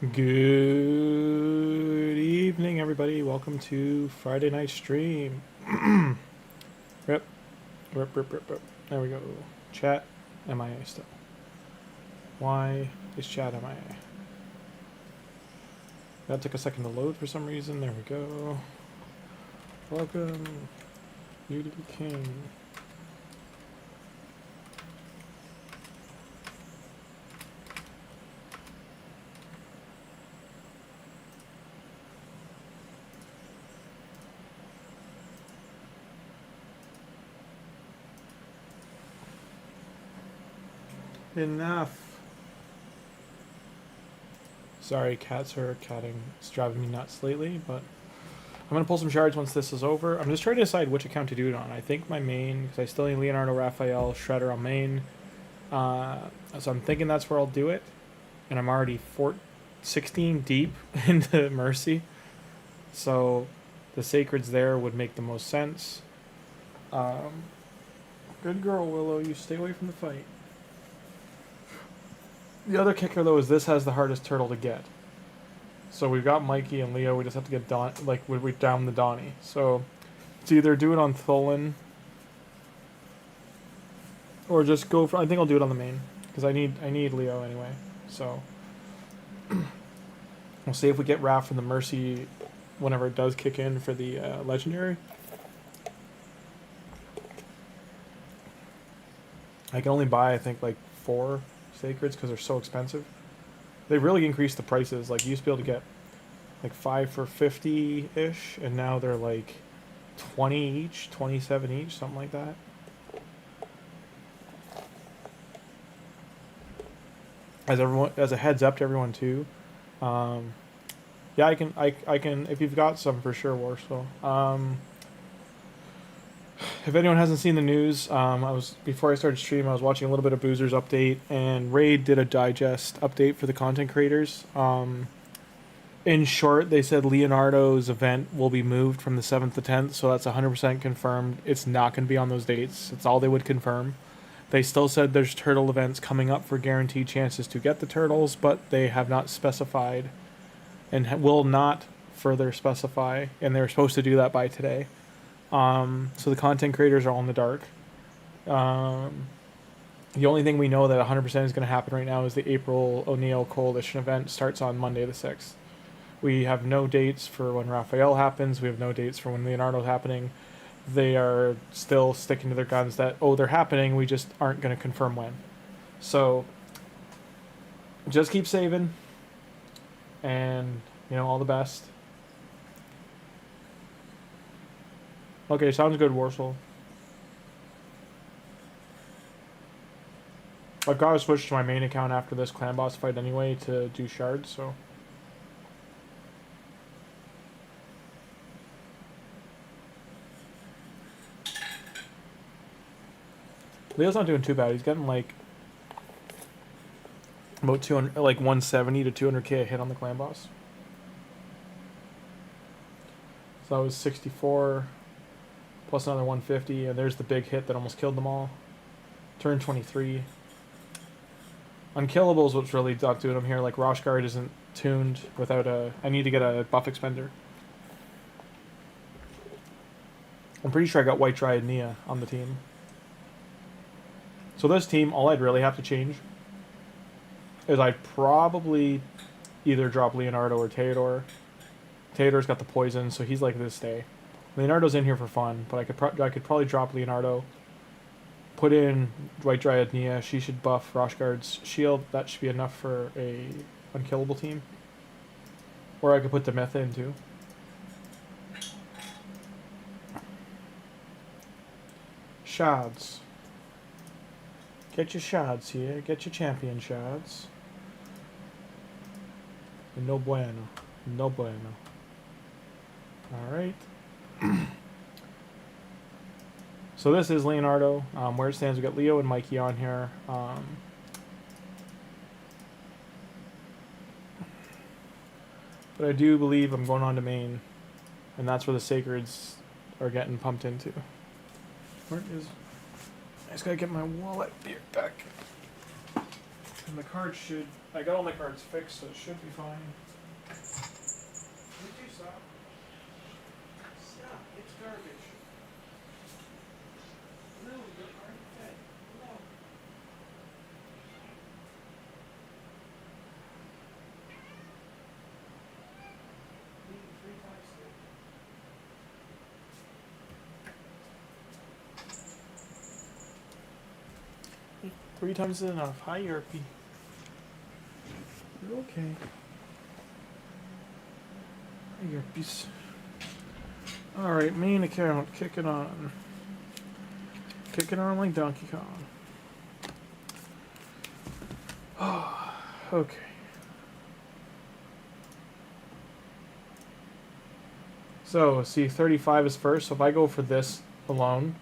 Good evening, everybody. Welcome to Friday night stream. Rip, rip. There we go. Chat, MIA still. Why is chat MIA? That took a second to load for some reason. There we go. Welcome, UDKING. Enough. Sorry, cats are catting. It's driving me nuts lately, but I'm going to pull some shards once this is over. I'm just trying to decide which account to do it on. I think my main, because I still need Leonardo, Raphael, Shredder on main. So I'm thinking that's where I'll do it. And I'm already 16 deep into Mercy. So the Sacreds there would make the most sense. Good girl, Willow. You stay away from the fight. The other kicker, though, is this has the hardest turtle to get. So we've got Mikey and Leo. We just have to get we down the Donnie. So it's either do it on Tholin or just go for. I think I'll do it on the main because I need Leo anyway. So we'll see if we get Raph from the Mercy whenever it does kick in for the Legendary. I can only buy, I think, like 4 Sacreds because they're so expensive. They really increased the prices. Like, you used to be able to get like 5 for 50-ish, and now they're like 20 each, 27 each, something like that. As a heads up to everyone too. Yeah, I can if you've got some for sure, Warsaw. If anyone hasn't seen the news, before I started stream, I was watching a little bit of Boozer's update, and Raid did a digest update for the content creators. In short, they said Leonardo's event will be moved from the 7th to 10th, so that's 100% confirmed. It's not going to be on those dates. It's all they would confirm. They still said there's turtle events coming up for guaranteed chances to get the turtles, but they have not specified and will not further specify, and they were supposed to do that by today. So the content creators are all in the dark. The only thing we know that 100% is going to happen right now is the April O'Neill Coalition event starts on Monday the 6th. We have no dates for when Raphael happens. We have no dates for when Leonardo's happening. They are still sticking to their guns that, oh, they're happening, we just aren't going to confirm when. So, just keep saving. And, all the best. Okay, sounds good, Warsaw. I've got to switch to my main account after this clan boss fight anyway to do shards, so. Leo's not doing too bad. He's getting like about 200, like 170 to 200k a hit on the clan boss. So that was 64 plus another 150, and there's the big hit that almost killed them all. Turn 23. Unkillable is what's really not doing him here. Like, Roshguard isn't tuned without a. I need to get a buff expender. I'm pretty sure I got White Dryad Nia on the team. So this team, all I'd really have to change is I'd probably either drop Leonardo or Tagoar. Tagoar's got the poison, so he's likely to stay. Leonardo's in here for fun, but I could probably drop Leonardo, put in White Dryad Nia. She should buff Roshguard's shield. That should be enough for a unkillable team. Or I could put Demetha in too. Shards. Get your shards here. Get your champion shards. No bueno. No bueno. Alright. So this is Leonardo. Where it stands, we got Leo and Mikey on here. But I do believe I'm going on to main. And that's where the Sacreds are getting pumped into. Where is... I just gotta get my wallet here back. And the card should... I got all my cards fixed, so it should be fine. Would you stop? Stop. It's garbage. No, you aren't fed. No. Three times is enough. Hi, Yerpy. You're okay. Hi, Yerpies. Alright, main account. Kicking on. Kicking on like Donkey Kong. Oh, okay. So, see, 35 is first. So if I go for this alone,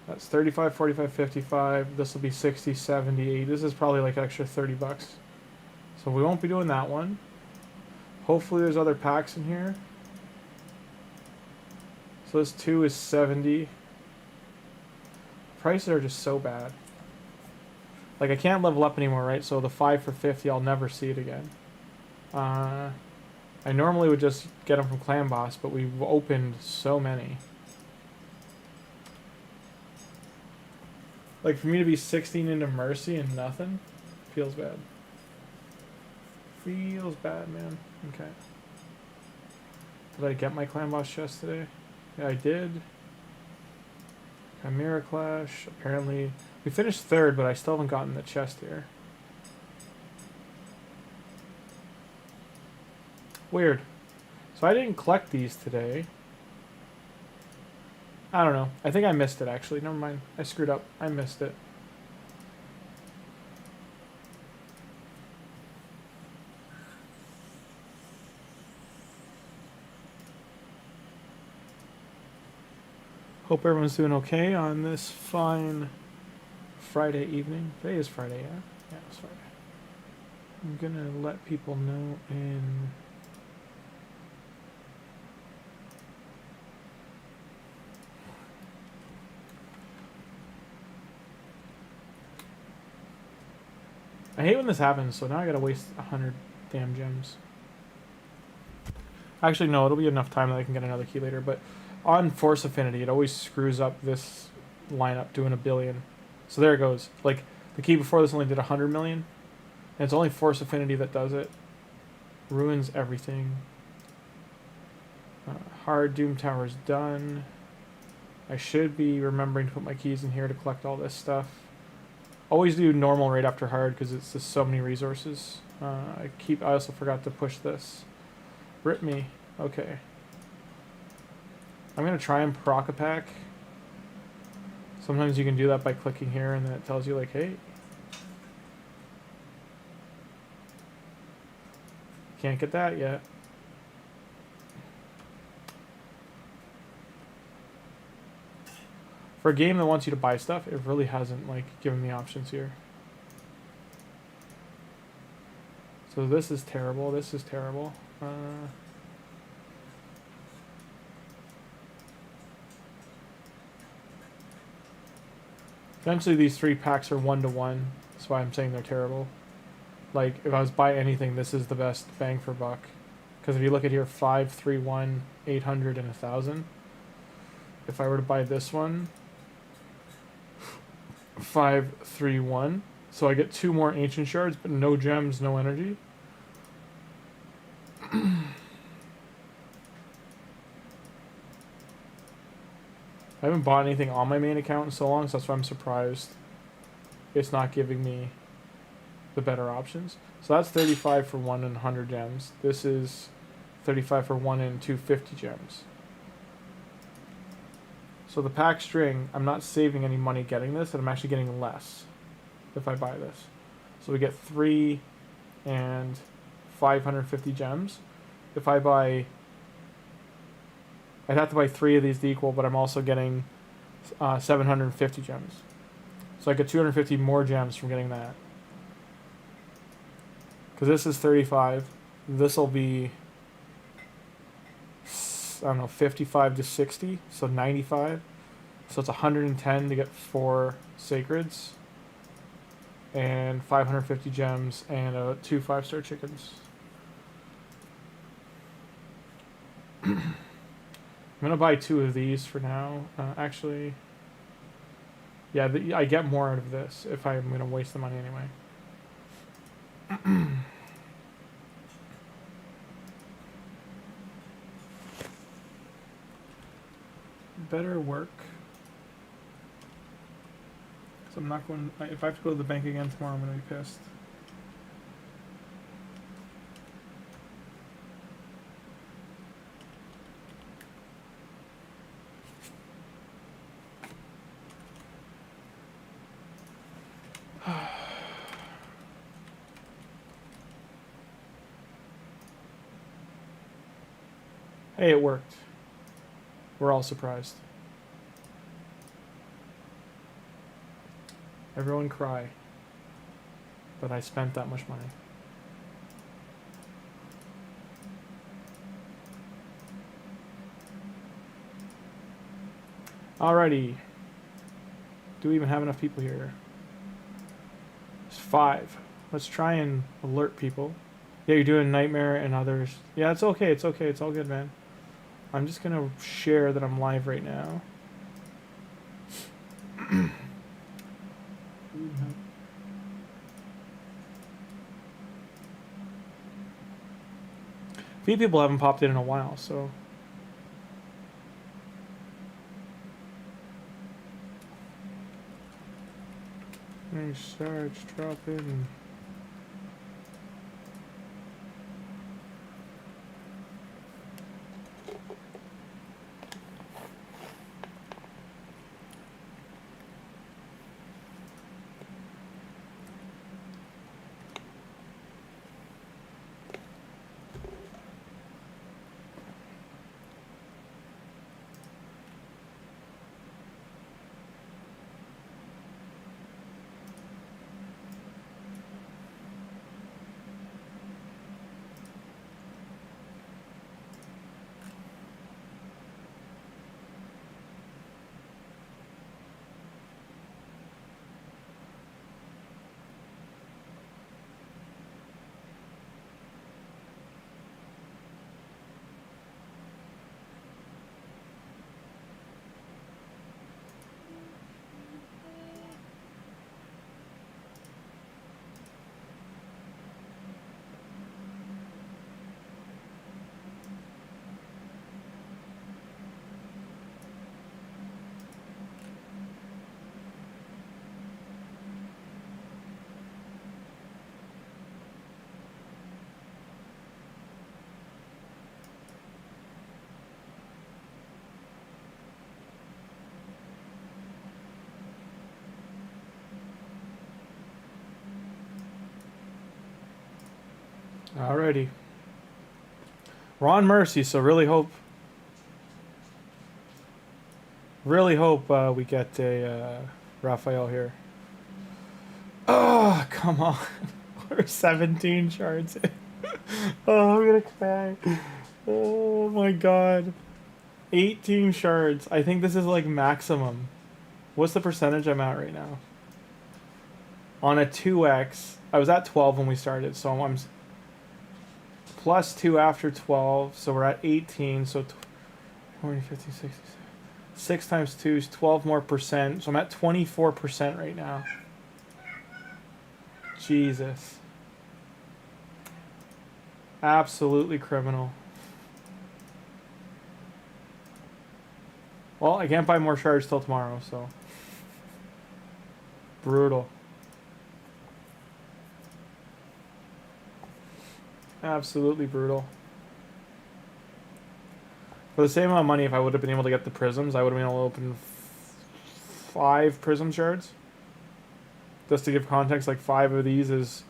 that's 35, 45, 55. This will be 60, 70, 80. This is probably like extra 30 bucks. So we won't be doing that one. Hopefully there's other packs in here. So this 2 is 70. Prices are just so bad. Like I can't level up anymore, right? So the 5 for 50, I'll never see it again. I normally would just get them from Clan Boss, but we've opened so many. Like, for me to be 16 into Mercy and nothing, feels bad. Feels bad, man. Okay. Did I get my Clan Boss chest today? Yeah, I did. Chimera Clash. Apparently, we finished third, but I still haven't gotten the chest here. Weird. So I didn't collect these today. I don't know. I think I missed it, actually. Never mind. I screwed up. I missed it. Hope everyone's doing okay on this fine Friday evening. Today is Friday, yeah? Yeah, it's Friday. I'm gonna let people know in... I hate when this happens, so now I gotta waste 100 damn gems. Actually, no, it'll be enough time that I can get another key later, but on Force Affinity, it always screws up this lineup doing 1 billion. So there it goes. Like, the key before this only did 100 million, and it's only Force Affinity that does it. Ruins everything. Hard Doom Tower's done. I should be remembering to put my keys in here to collect all this stuff. Always do normal right after hard because it's just so many resources. I also forgot to push this. Rip me. Okay. I'm gonna try and proc a pack. Sometimes you can do that by clicking here and then it tells you like, hey. Can't get that yet. For a game that wants you to buy stuff, it really hasn't like given me options here. So this is terrible. This is terrible. Eventually these 3 packs are 1-to-1. That's why I'm saying they're terrible. Like, if I was buying anything, this is the best bang for buck. Because if you look at here, 5, 3, 1, 800, and 1,000. If I were to buy this one, 5, 3, 1. So I get 2 more ancient shards, but no gems, no energy. I haven't bought anything on my main account in so long, so that's why I'm surprised it's not giving me the better options. So that's 35 for 1 and 100 gems. This is 35 for 1 and 250 gems. So the pack string, I'm not saving any money getting this, and I'm actually getting less if I buy this. So we get 3 and 550 gems. If I buy... I'd have to buy 3 of these to equal, but I'm also getting 750 gems. So I get 250 more gems from getting that. Because this is 35. This will be, I don't know, 55 to 60. So 95. So it's 110 to get 4 sacreds. and 550 gems and 2 5-star chickens. I'm gonna buy 2 of these for now. Actually, yeah, I get more out of this if I'm gonna waste the money anyway. Better work. Because I'm not going. If I have to go to the bank again tomorrow, I'm gonna be pissed. Hey, it worked. We're all surprised. Everyone cry. But I spent that much money. Alrighty. Do we even have enough people here? There's 5. Let's try and alert people. Yeah, you're doing Nightmare and others. Yeah, it's okay. It's okay. It's all good, man. I'm just gonna share that I'm live right now. A few people haven't popped in a while, so. Search, drop in. Alrighty. We're on Mercy, so really hope we get a Raphael here. Oh, come on. We're 17 shards in. Oh, I'm gonna cry. Oh my god. 18 shards. I think this is like maximum. What's the percentage I'm at right now? On a 2x, I was at 12 when we started, so I'm plus 2 after 12, so we're at 18, so 20, 50, 60, 6 times 2 is 12 more percent, so I'm at 24% right now. Jesus. Absolutely criminal. Well, I can't buy more shards till tomorrow, so. Brutal. Absolutely brutal. For the same amount of money, if I would have been able to get the prisms, I would have been able to open 5 prism shards. Just to give context, like 5 of these is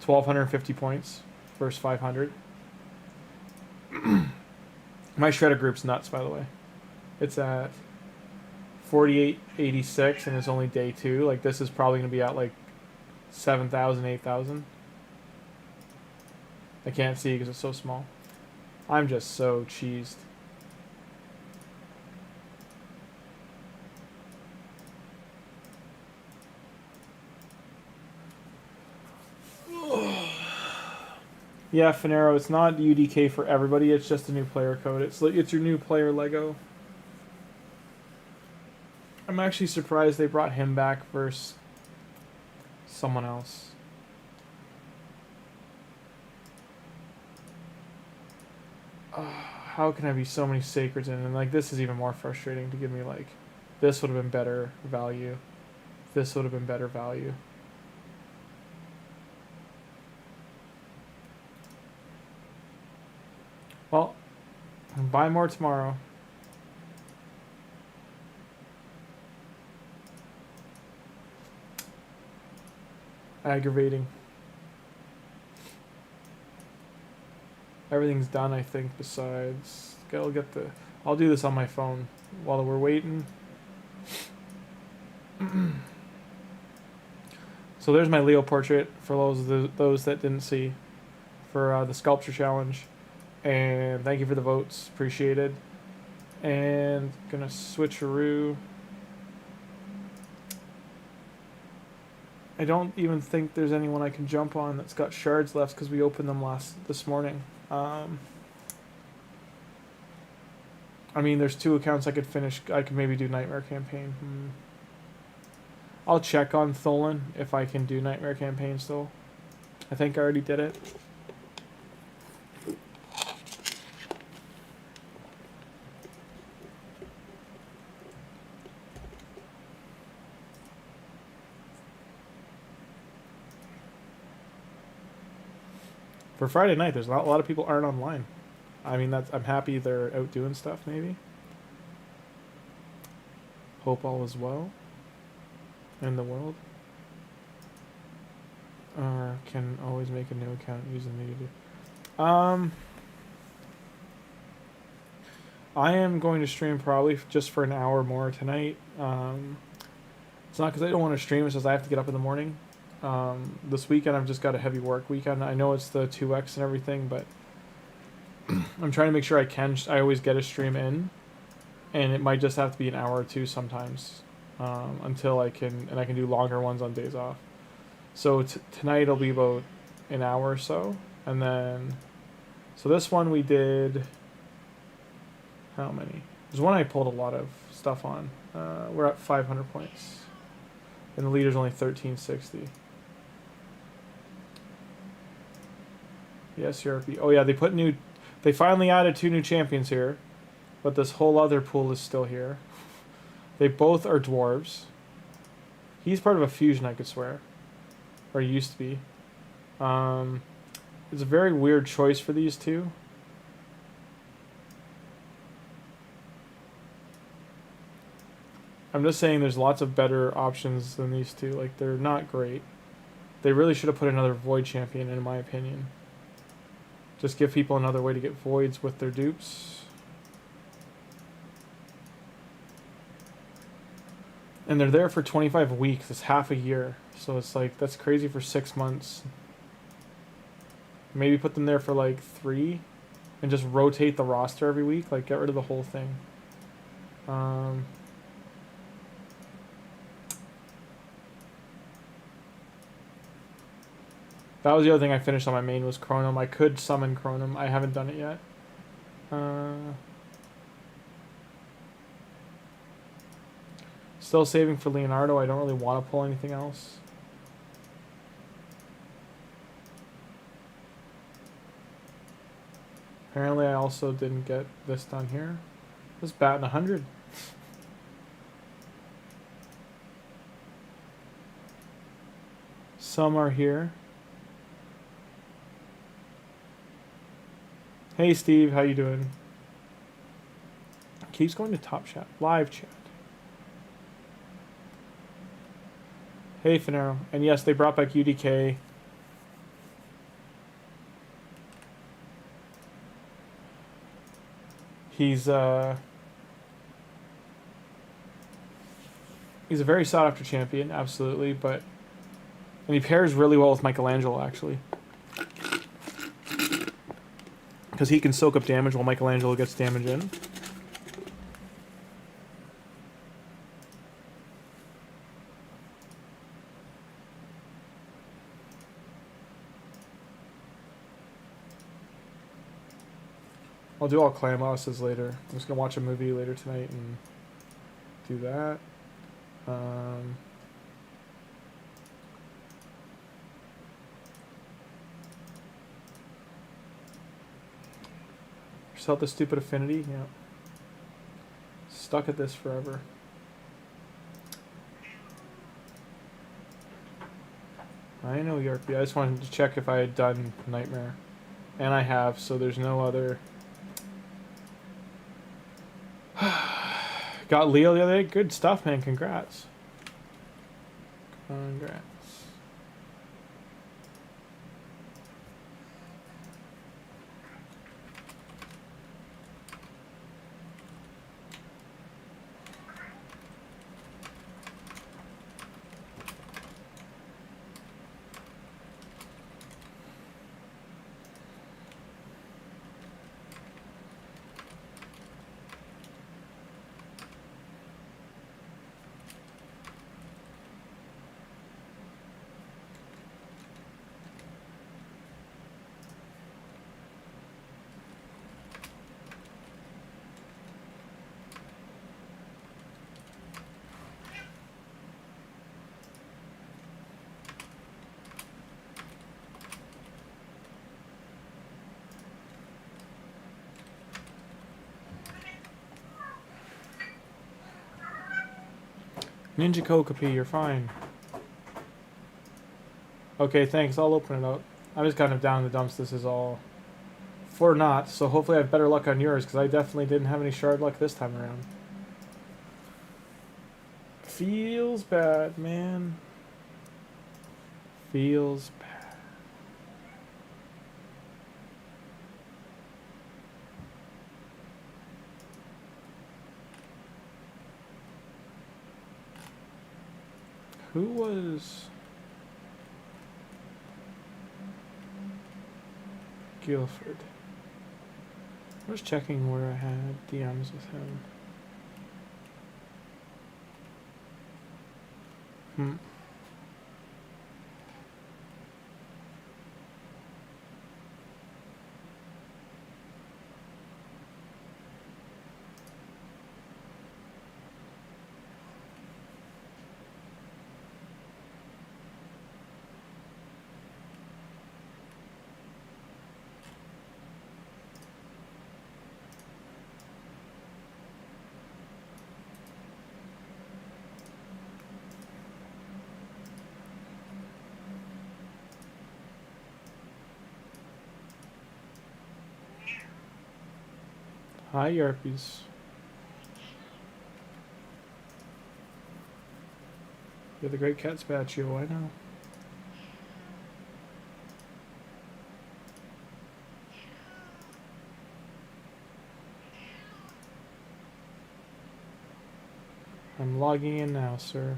1,250 points versus 500. My shredder group's nuts, by the way. It's at 4886 and it's only day 2. Like, this is probably going to be at like 7,000, 8,000. I can't see because it's so small. I'm just so cheesed. Yeah, Finero, it's not UDK for everybody. It's just a new player code. It's your new player Lego. I'm actually surprised they brought him back versus someone else. How can I be so many sacreds in? And like this is even more frustrating to give me like this would have been better value. This would have been better value. Well, buy more tomorrow. Aggravating. Everything's done, I think, besides... I'll do this on my phone while we're waiting. So there's my Leo portrait for those that didn't see for the sculpture challenge. And thank you for the votes. Appreciated. And gonna switcheroo. I don't even think there's anyone I can jump on that's got shards left because we opened them this morning. I mean, there's 2 accounts I could finish. I could maybe do Nightmare Campaign. I'll check on Tholin if I can do Nightmare Campaign still. I think I already did it. For Friday night, there's not a lot of people aren't online. I mean, I'm happy they're out doing stuff, maybe. Hope all is well in the world. Can always make a new account using the I am going to stream probably just for an hour more tonight. It's not because I don't want to stream, it's just I have to get up in the morning. This weekend I've just got a heavy work weekend. I know it's the 2x and everything, but I'm trying to make sure I always get a stream in, and it might just have to be an hour or 2 sometimes, until I can do longer ones on days off. So tonight it'll be about an hour or so, and then, so this one we did, how many? There's one I pulled a lot of stuff on. We're at 500 points, and the leader's only 1360. Yes, ERP. Oh yeah, they finally added 2 new champions here, but this whole other pool is still here. They both are dwarves. He's part of a fusion, I could swear, or used to be. It's a very weird choice for these 2. I'm just saying there's lots of better options than these 2. Like, they're not great. They really should have put another void champion in my opinion. Just give people another way to get voids with their dupes. And they're there for 25 weeks. It's half a year. So it's like, that's crazy for 6 months. Maybe put them there for like 3 and just rotate the roster every week. Like, get rid of the whole thing. That was the other thing I finished on my main was Chronum. I could summon Chronum. I haven't done it yet. Still saving for Leonardo. I don't really want to pull anything else. Apparently I also didn't get this done here. Just batting 100. Some are here. Hey Steve, how you doing? Keeps going to top chat, live chat. Hey Finero, and yes, they brought back UDK. He's a very sought after champion, absolutely, and he pairs really well with Michelangelo actually. Because he can soak up damage while Michelangelo gets damage in. I'll do all clan bosses later. I'm just gonna watch a movie later tonight and do that. Sell the stupid affinity. Yeah. Stuck at this forever. I know ERP. I just wanted to check if I had done Nightmare. And I have, so there's no other. Got Leo the other day. Good stuff, man. Congrats. Congrats. Ninja Kokopi, you're fine. Okay, thanks. I'll open it up. I'm just kind of down in the dumps. This is all for naught, so hopefully I have better luck on yours, because I definitely didn't have any shard luck this time around. Feels bad, man. Feels bad. Who was Guilford? I was checking where I had DMs with him. Hi, Yarpies. You're the great cat spatio, I know. I'm logging in now, sir.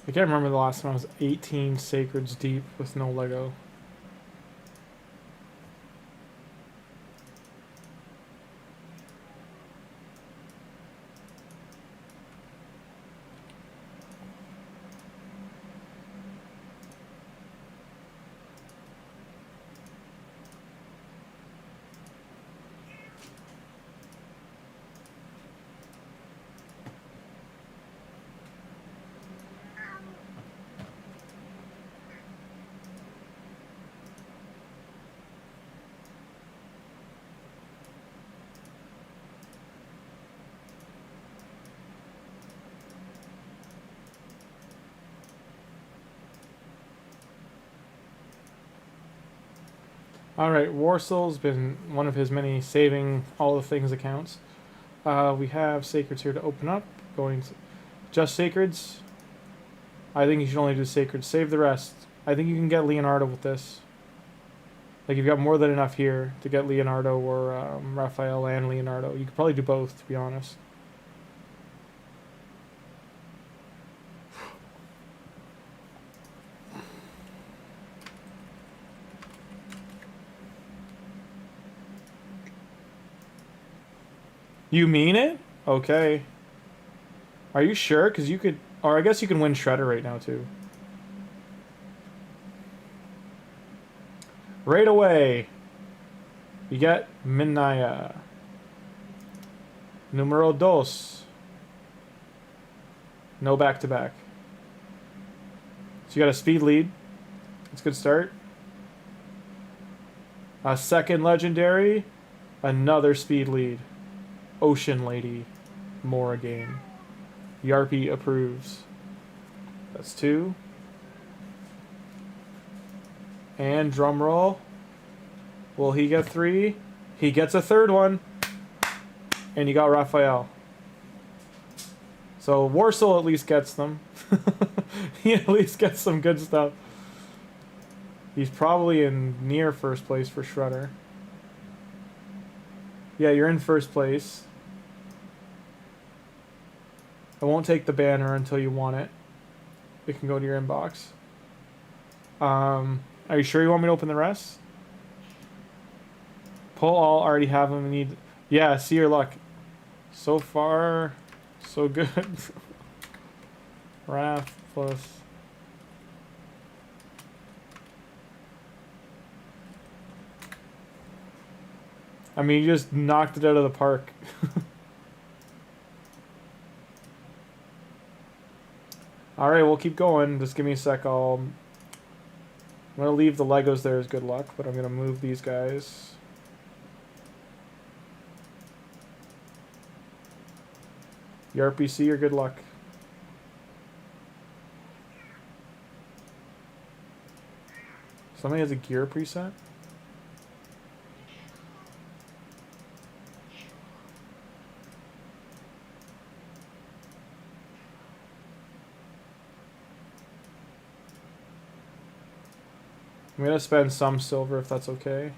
I can't remember the last time I was 18 Sacreds deep with no Lego. Alright, Warsoul's been one of his many saving all the things accounts. We have Sacreds here to open up. Going to just Sacreds. I think you should only do Sacreds. Save the rest. I think you can get Leonardo with this. Like, you've got more than enough here to get Leonardo or Raphael and Leonardo. You could probably do both, to be honest. You mean it? Okay. Are you sure? Because you could... Or I guess you can win Shredder right now, too. Right away. You get Minaya. Numero dos. No back-to-back. So you got a speed lead. That's a good start. A second legendary. Another speed lead. Ocean Lady. Morrigan. Yarpy approves. That's 2. And drumroll. Will he get 3? He gets a 3rd one. And you got Raphael. So Warsaw at least gets them. He at least gets some good stuff. He's probably in near first place for Shredder. Yeah, you're in first place. I won't take the banner until you want it. It can go to your inbox. Are you sure you want me to open the rest? Pull all, already have them. Need. Yeah, see your luck. So far, so good. Raph plus. I mean, you just knocked it out of the park. Alright, we'll keep going. Just give me a sec. I'm going to leave the Legos there as good luck, but I'm going to move these guys. Your RPC or good luck. Somebody has a gear preset? I'm gonna spend some silver if that's okay.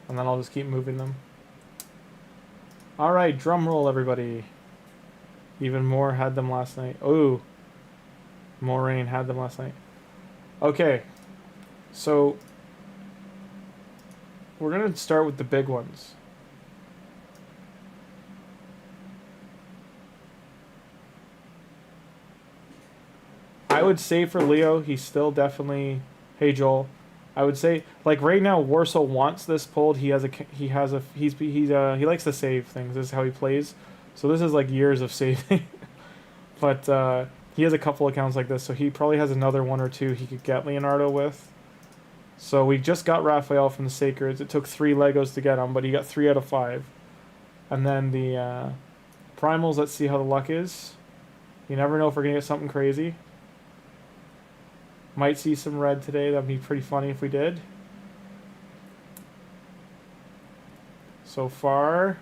And then I'll just keep moving them. Alright, drum roll everybody. Even more had them last night. Ooh. Moraine had them last night. Okay. So we're gonna start with the big ones. I would say for Leo, he's still definitely. Hey Joel, I would say like right now, Warsaw wants this pulled. He likes to save things. This is how he plays. So this is like years of saving. But he has a couple accounts like this, so he probably has another 1 or 2 he could get Leonardo with. So we just got Raphael from the Sacreds. It took 3 Legos to get him, but he got 3 out of 5. And then the Primals. Let's see how the luck is. You never know if we're gonna get something crazy. Might see some red today. That'd be pretty funny if we did. So far,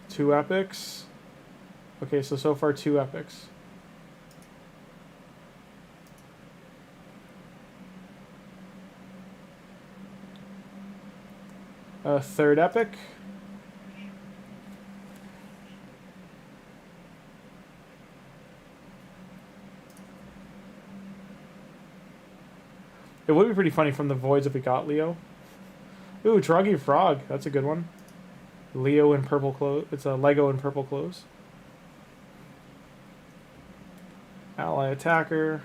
2 epics. Okay, so far 2 epics. A 3rd epic. It would be pretty funny from the voids if we got Leo. Ooh, Troggy Frog. That's a good one. Leo in purple clothes. It's a Lego in purple clothes. Ally attacker.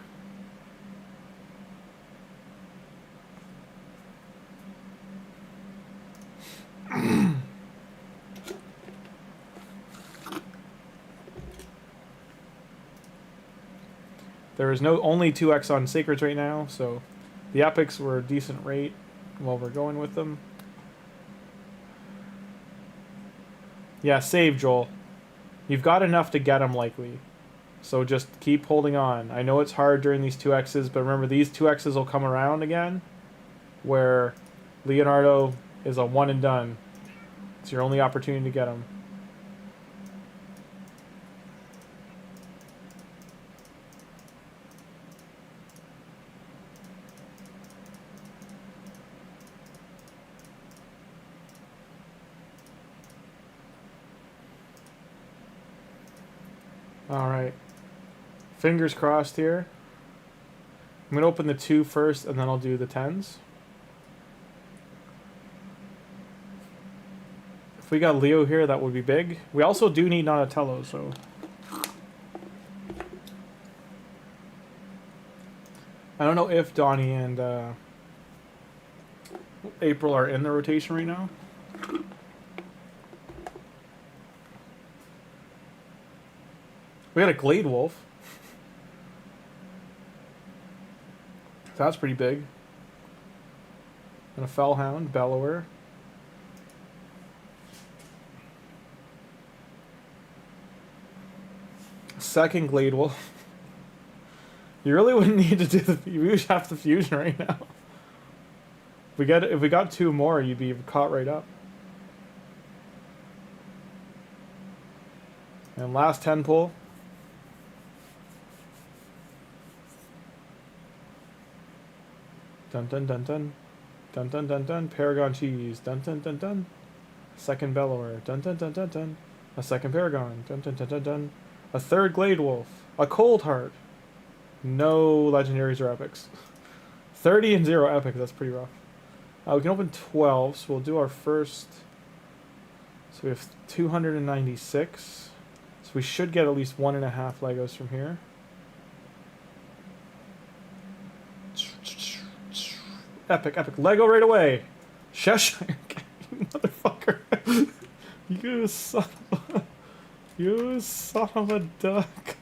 There is only 2x on Sacreds right now, so the epics were a decent rate while we're going with them. Yeah, save, Joel. You've got enough to get them likely. So just keep holding on. I know it's hard during these 2x's, but remember these 2x's will come around again where Leonardo is a one and done. It's your only opportunity to get him. Alright. Fingers crossed here. I'm going to open the 2 first, and then I'll do the 10s. If we got Leo here, that would be big. We also do need Donatello, so... I don't know if Donnie and April are in the rotation right now. We got a Glade Wolf. That's pretty big. And a Fellhound, Bellower. Second Glade Wolf. You really wouldn't need to do the... You would have the fusion right now. If we got two more, you'd be caught right up. And last 10 pull. Dun dun dun dun. Dun dun dun dun. Paragon Cheese. Dun dun dun dun. Second Bellower. Dun dun dun dun dun. A second Paragon. Dun dun dun dun dun. A third Glade Wolf. A Cold Heart. No legendaries or epics. 30 and 0 epic. That's pretty rough. We can open 12, so we'll do our first. So we have 296. So we should get at least 1.5 Legos from here. Epic, epic. Lego right away. Cheshire, you motherfucker. You son of a... You son of a duck.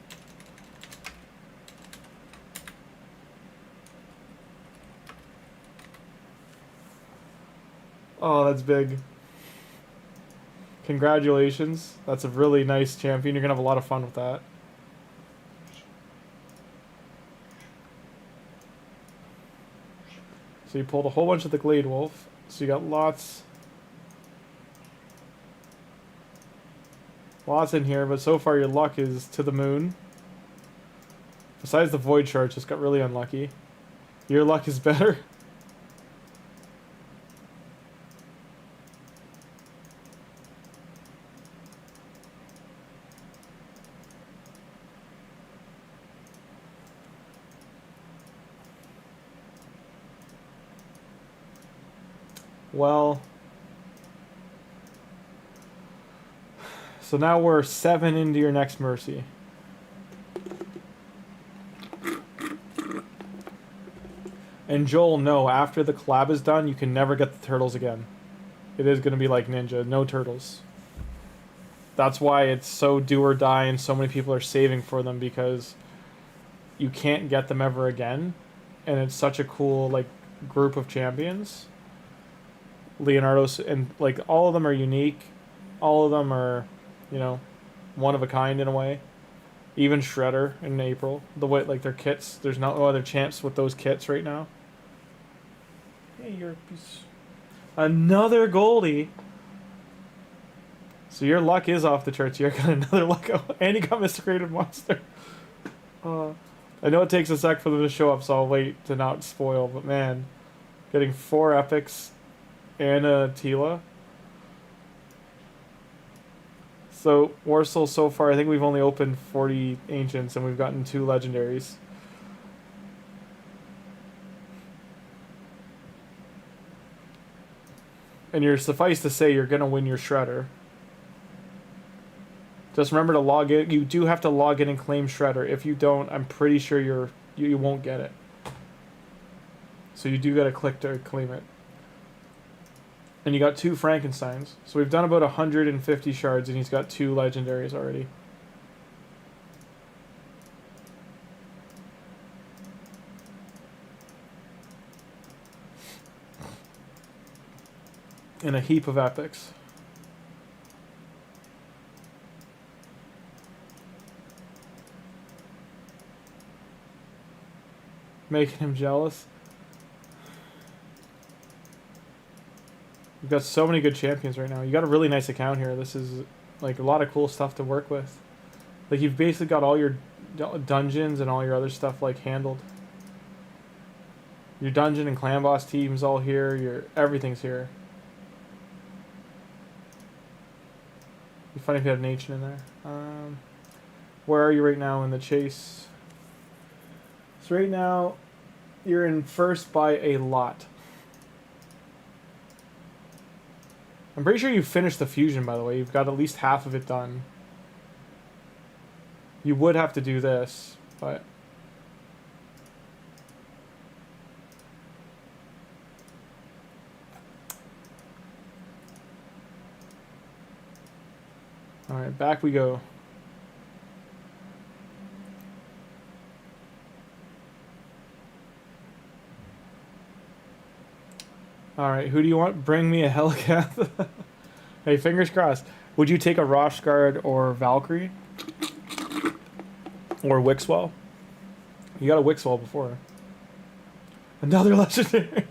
Oh, that's big. Congratulations. That's a really nice champion. You're going to have a lot of fun with that. So you pulled a whole bunch of the Glade Wolf. So you got lots in here, but so far your luck is to the moon. Besides the Void Shard, just got really unlucky. Your luck is better. Well, so now we're 7 into your next Mercy. And Joel, no, after the collab is done, you can never get the turtles again. It is going to be like Ninja, no turtles. That's why it's so do or die and so many people are saving for them, because you can't get them ever again. And it's such a cool like group of champions. Leonardo's, and like all of them are unique. All of them are, you know, one of a kind in a way. Even Shredder in April. The way, like their kits, there's no other champs with those kits right now. Hey, you're another Goldie. So your luck is off the charts. You got another luck, and you got Mysticated Monster. I know it takes a sec for them to show up, so I'll wait to not spoil. But man, getting 4 epics. And a Tila. So Warsaw so far, I think we've only opened 40 Ancients and we've gotten 2 Legendaries. And you're, suffice to say, you're gonna win your Shredder. Just remember to log in. You do have to log in and claim Shredder. If you don't, I'm pretty sure you won't get it. So you do gotta click to claim it. And you got 2 Frankensteins. So we've done about 150 shards, and he's got 2 legendaries already. And a heap of epics. Making him jealous. You've got so many good champions right now. You got a really nice account here. This is like a lot of cool stuff to work with. Like you've basically got all your dungeons and all your other stuff like handled. Your dungeon and clan boss team's all here. Your everything's here. It'd be funny if you had an ancient in there. Where are you right now in the chase? So right now, you're in first by a lot. I'm pretty sure you finished the fusion, by the way. You've got at least half of it done. You would have to do this, but... Alright, back we go. Alright, who do you want? Bring me a Hellcat. Hey, fingers crossed. Would you take a Roshguard or Valkyrie? Or Wixwell? You got a Wixwell before. Another legendary.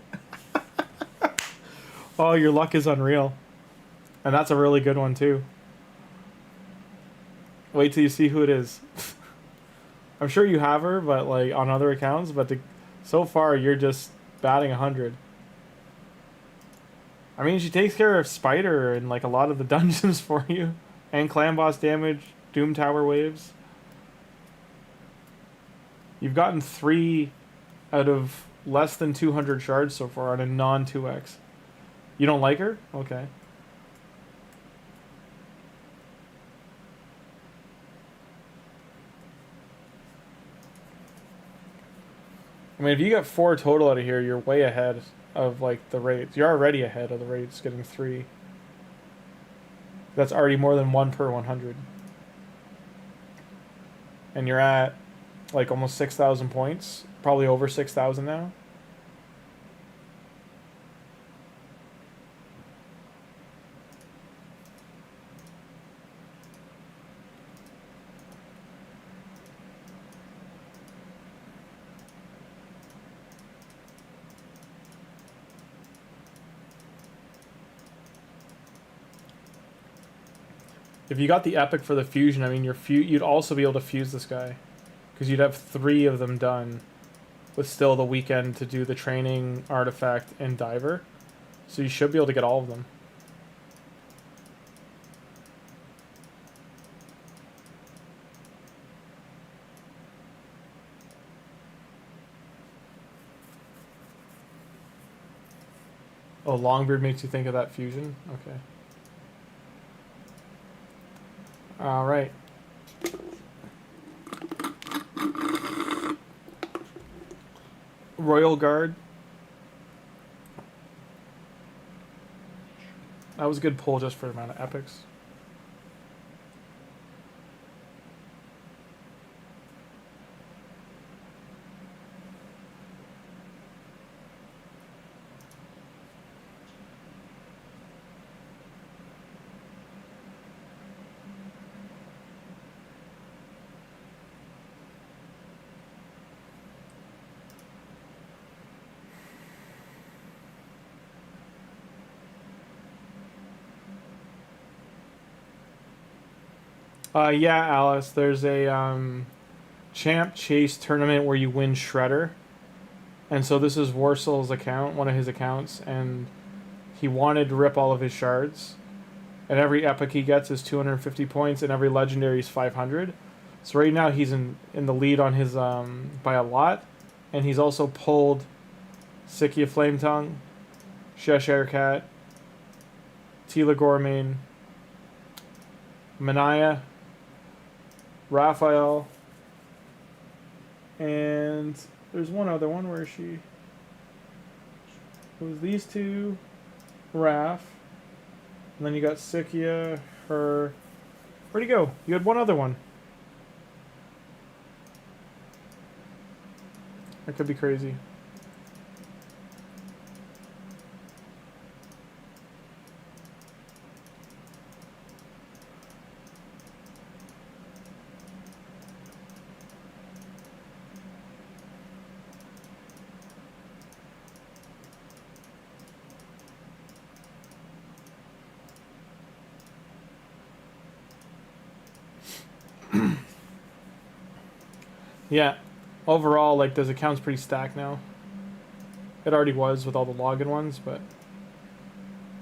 Oh, your luck is unreal. And that's a really good one, too. Wait till you see who it is. I'm sure you have her, but like on other accounts, but so far you're just batting 100. I mean, she takes care of Spider and like a lot of the dungeons for you. And clan boss damage, Doom Tower waves. You've gotten 3 out of less than 200 shards so far on a non-2x. You don't like her? Okay. I mean, if you get 4 total out of here, you're way ahead of, like, the rates. You're already ahead of the rates, getting 3. That's already more than 1 per 100. And you're at, like, almost 6,000 points. Probably over 6,000 now. If you got the epic for the fusion, I mean, you'd also be able to fuse this guy. Because you'd have 3 of them done. With still the weekend to do the training, artifact, and diver. So you should be able to get all of them. Oh, Longbeard makes you think of that fusion? Okay. Alright. Royal Guard. That was a good pull just for the amount of epics. Yeah, Alice, there's a champ chase tournament where you win Shredder. And so this is Warsel's account, one of his accounts, and he wanted to rip all of his shards. And every epic he gets is 250 points, and every legendary is 500. So right now he's in the lead on his by a lot. And he's also pulled Sikia Flametongue, Cheshire Cat, Tila Gormain, Manaya, Raphael, and there's one other one. Where is she? It was these two, Raph, and then you got Sikia, her. Where'd he go? You had one other one. That could be crazy. Yeah, overall, like, this account's pretty stacked now. It already was with all the login ones, but...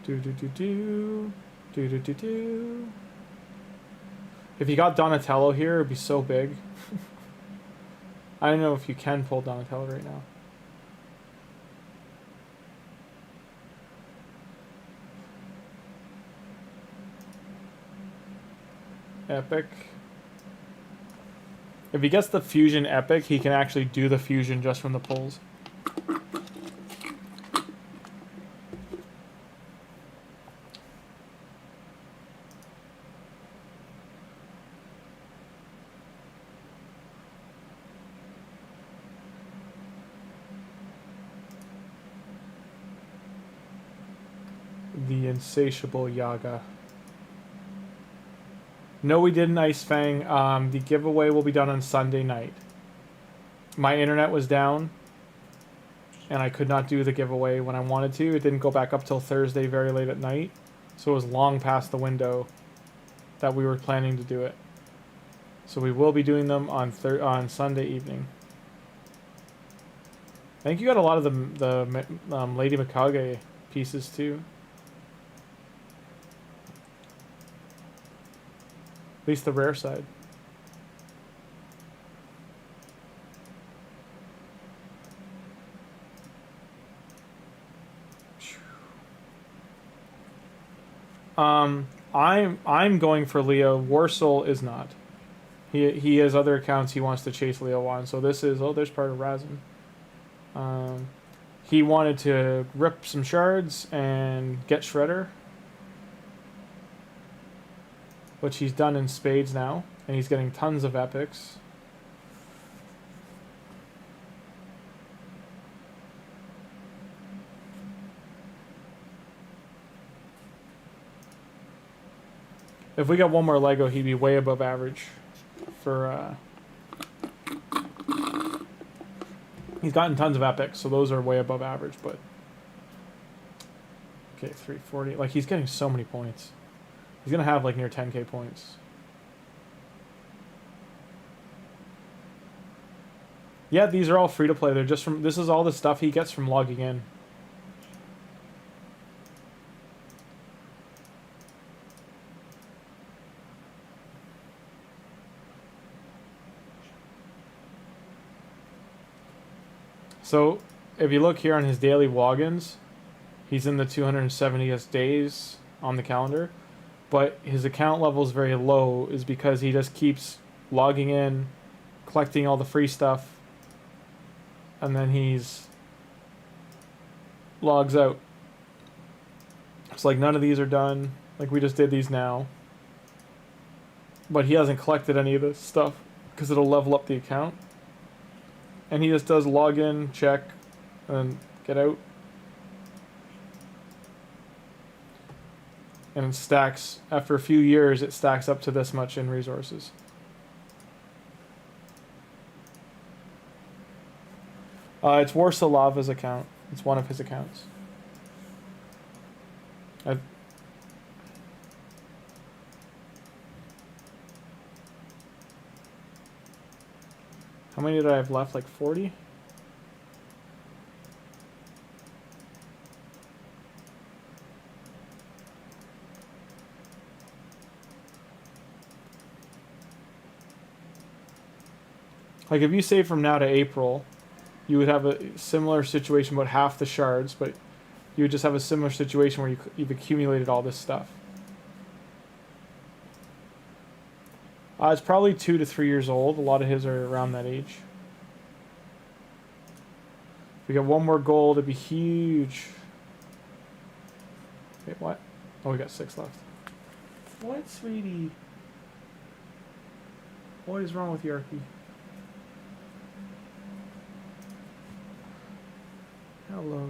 Do-do-do-do. Do-do-do-do. If you got Donatello here, it'd be so big. I don't know if you can pull Donatello right now. epic. If he gets the fusion epic, he can actually do the fusion just from the pulls. The insatiable Yaga. No, we didn't, Ice Fang. The giveaway will be done on Sunday night. My internet was down, and I could not do the giveaway when I wanted to. It didn't go back up till Thursday very late at night, so it was long past the window that we were planning to do it. So we will be doing them on Sunday evening. I think you got a lot of the Lady Mikage pieces too. At least the rare side. I'm going for Leo. Warsoul is not. He has other accounts he wants to chase Leo on. So this is there's part of Razin. He wanted to rip some shards and get Shredder, which he's done in spades now, and he's getting tons of epics. If we got one more Lego, he'd be way above average for... He's gotten tons of epics, so those are way above average, but... Okay, 340. Like, he's getting so many points. He's going to have, like, near 10k points. Yeah, these are all free-to-play. They're just from... This is all the stuff he gets from logging in. So, if you look here on his daily logins, he's in the 270th days on the calendar, but his account level is very low is because he just keeps logging in, collecting all the free stuff, and then he's logs out. It's like none of these are done. Like we just did these now. But he hasn't collected any of this stuff because it'll level up the account. And he just does log in, check, and get out. And it stacks, after a few years, it stacks up to this much in resources. It's Warsalava's account. It's one of his accounts. How many did I have left? Like 40? Like if you save from now to April, you would have a similar situation, about half the shards, but you would just have a similar situation where you've accumulated all this stuff. It's probably 2 to 3 years old. A lot of his are around that age. If we get one more gold, it'd be huge. Wait, what? Oh, we got 6 left. What, sweetie? What is wrong with Yarky? Hello.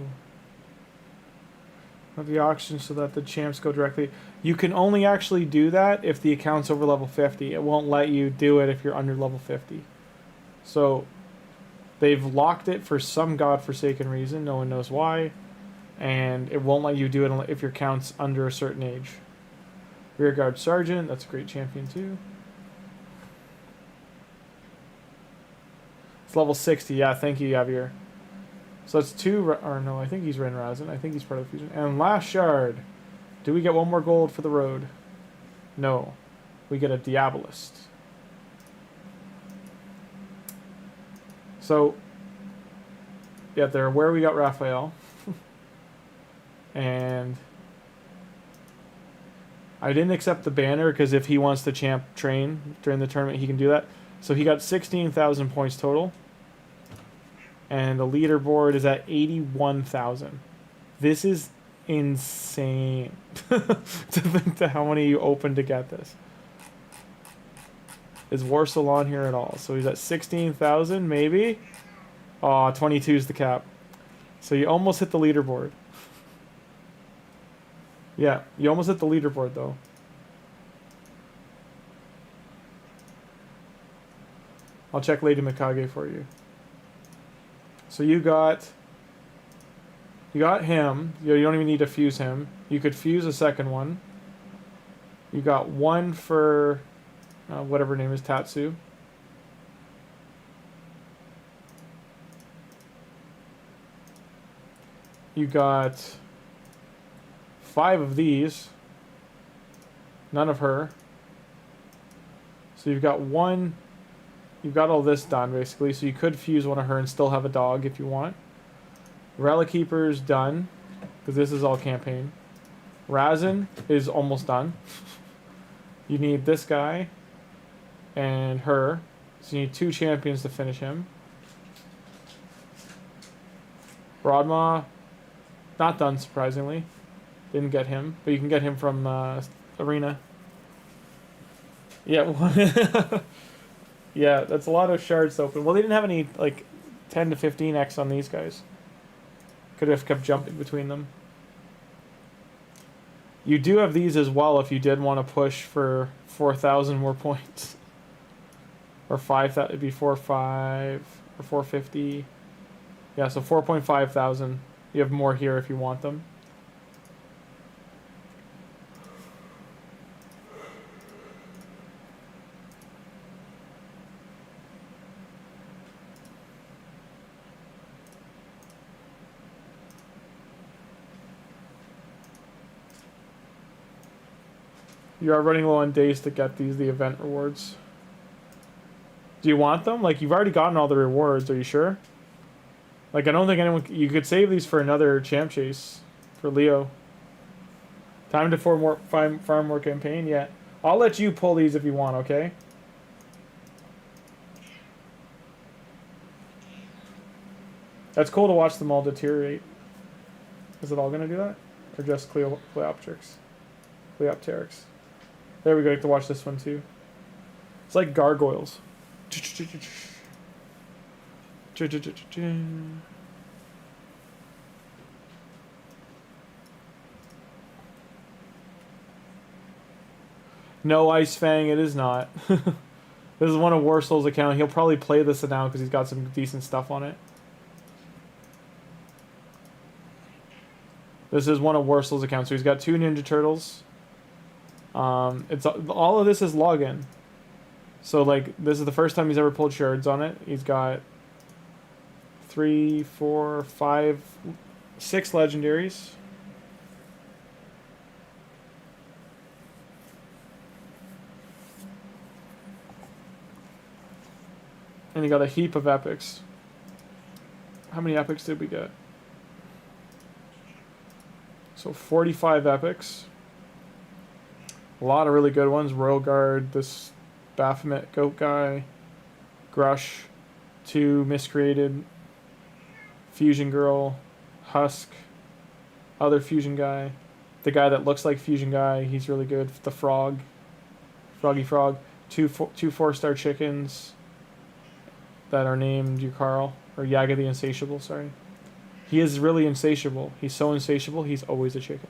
Of the auction so that the champs go directly. You can only actually do that if the account's over level 50. It won't let you do it if you're under level 50. So they've locked it for some godforsaken reason. No one knows why. And it won't let you do it if your account's under a certain age. Rearguard Sergeant. That's a great champion too. It's level 60. Yeah, thank you, Javier. So that's 2, or no, I think he's Ren Razin. I think he's part of the fusion. And last shard. Do we get one more gold for the road? No. We get a Diabolist. So, yeah, there where we got Raphael. And I didn't accept the banner because if he wants to champ train during the tournament, he can do that. So he got 16,000 points total. And the leaderboard is at 81,000. This is insane to think to how many you open to get this. Is Warsaw on here at all? So he's at 16,000 maybe? Aw, 22 is the cap. So you almost hit the leaderboard. Yeah, you almost hit the leaderboard though. I'll check Lady Mikage for you. So you got him. You don't even need to fuse him. You could fuse a second one. You got one for whatever her name is, Tatsu. You got 5 of these. None of her. So you've got one. You've got all this done, basically. So you could fuse one of her and still have a dog if you want. Relic Keeper's done, because this is all campaign. Razin is almost done. You need this guy and her. So you need 2 champions to finish him. Broadmaw, not done, surprisingly. Didn't get him, but you can get him from Arena. Yeah, yeah, that's a lot of shards to open. Well, they didn't have any, like, 10 to 15x on these guys. Could have kept jumping between them. You do have these as well if you did want to push for 4,000 more points. Or 5,000, it'd be 4.5 or 450. Yeah, so 4.5 thousand. You have more here if you want them. You are running low on days to get the event rewards. Do you want them? Like, you've already gotten all the rewards, are you sure? Like, I don't think anyone... You could save these for another champ chase for Leo. Time to farm more campaign? Yeah. I'll let you pull these if you want, okay? That's cool to watch them all deteriorate. Is it all going to do that? Or just Cleopteryx? Cleopteryx. There we go, you have to watch this one too. It's like gargoyles. No Ice Fang, it is not. This is one of Warsow's account. He'll probably play this now because he's got some decent stuff on it. This is one of Warsow's accounts. So he's got 2 Ninja Turtles. It's all of this is login. So like this is the first time he's ever pulled shards on it. He's got 3, 4, 5, 6 legendaries. And he got a heap of epics. How many epics did we get? So 45 epics. A lot of really good ones. Royal Guard, this Baphomet Goat guy, Grush, 2 Miscreated, Fusion Girl, Husk, other Fusion guy, the guy that looks like Fusion guy, he's really good. The Frog, Froggy Frog, 2 4-star chickens that are named Yukarl, or Yaga the Insatiable, sorry. He is really insatiable. He's so insatiable, he's always a chicken.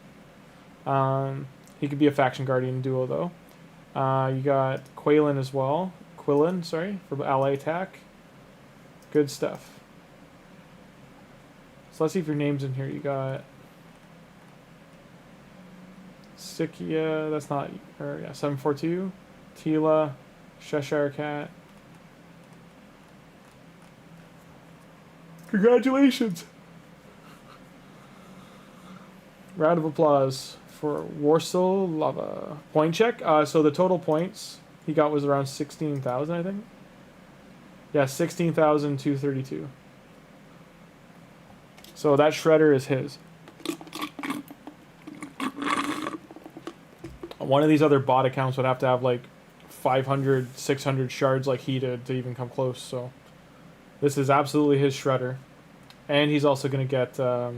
He could be a Faction Guardian duo, though. You got Quillen as well. Quillen, sorry, for ally attack. Good stuff. So let's see if your name's in here. You got Sikia, that's not, or yeah, 742. Tila, Cheshire Cat. Congratulations! Round of applause for Warsaw Lava. Point check. So the total points he got was around 16,000, I think. Yeah, 16,232. So that shredder is his. One of these other bot accounts would have to have like 500, 600 shards like he did to even come close. So this is absolutely his shredder. And he's also going to get the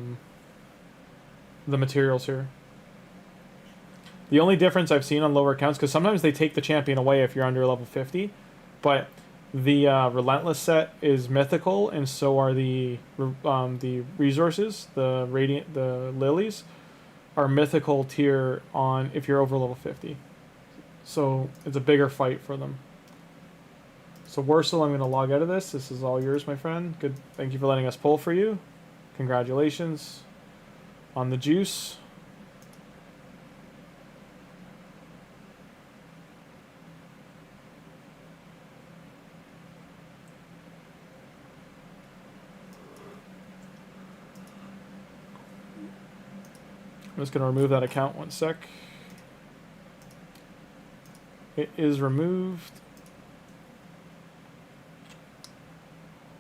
materials here. The only difference I've seen on lower accounts, because sometimes they take the champion away if you're under level 50, but the Relentless set is mythical, and so are the resources, the lilies, are mythical tier on if you're over level 50. So it's a bigger fight for them. So Wursel, I'm going to log out of this. This is all yours, my friend. Good. Thank you for letting us pull for you. Congratulations on the juice. I'm just going to remove that account 1 sec. It is removed.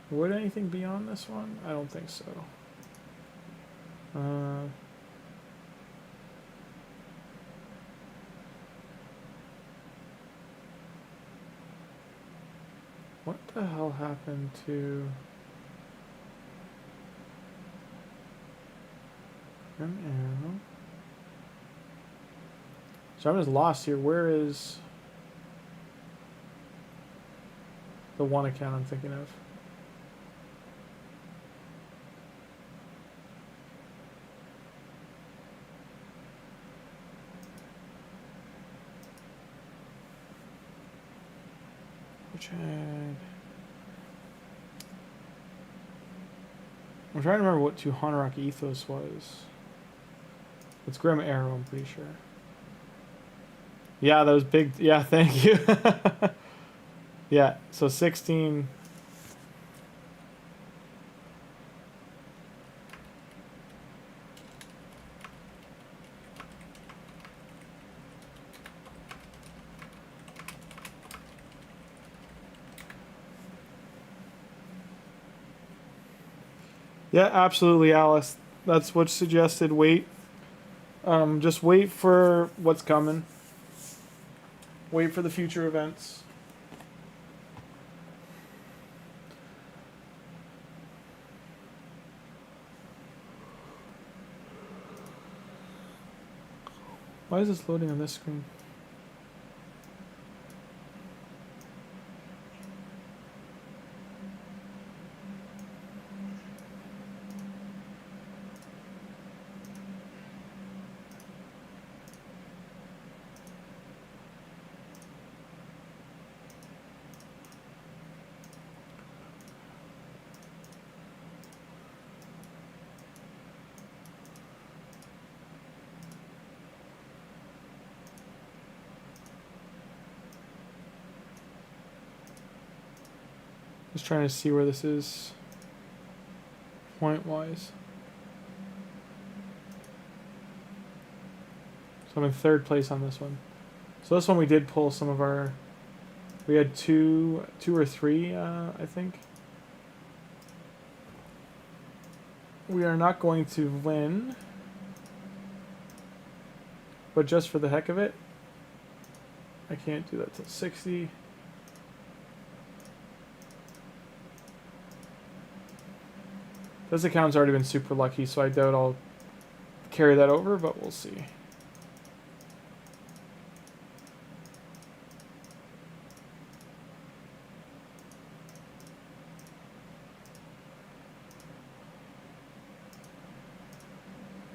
Would anything be on this one? I don't think so. What the hell happened to... an arrow? So I'm just lost here. Where is the one account I'm thinking of? Which had... I'm trying to remember what Tuhanarak Ethos was. It's Grim Arrow, I'm pretty sure. Yeah, that was big. Yeah, thank you. Yeah, so 16. Yeah, absolutely, Alice. That's what's suggested. Wait. Just wait for what's coming. Wait for the future events. Why is this loading on this screen? Just trying to see where this is point-wise. So I'm in 3rd place on this one. So this one we did pull some of our... We had two or three, I think. We are not going to win. But just for the heck of it, I can't do that till 60. This account's already been super lucky, so I doubt I'll carry that over, but we'll see.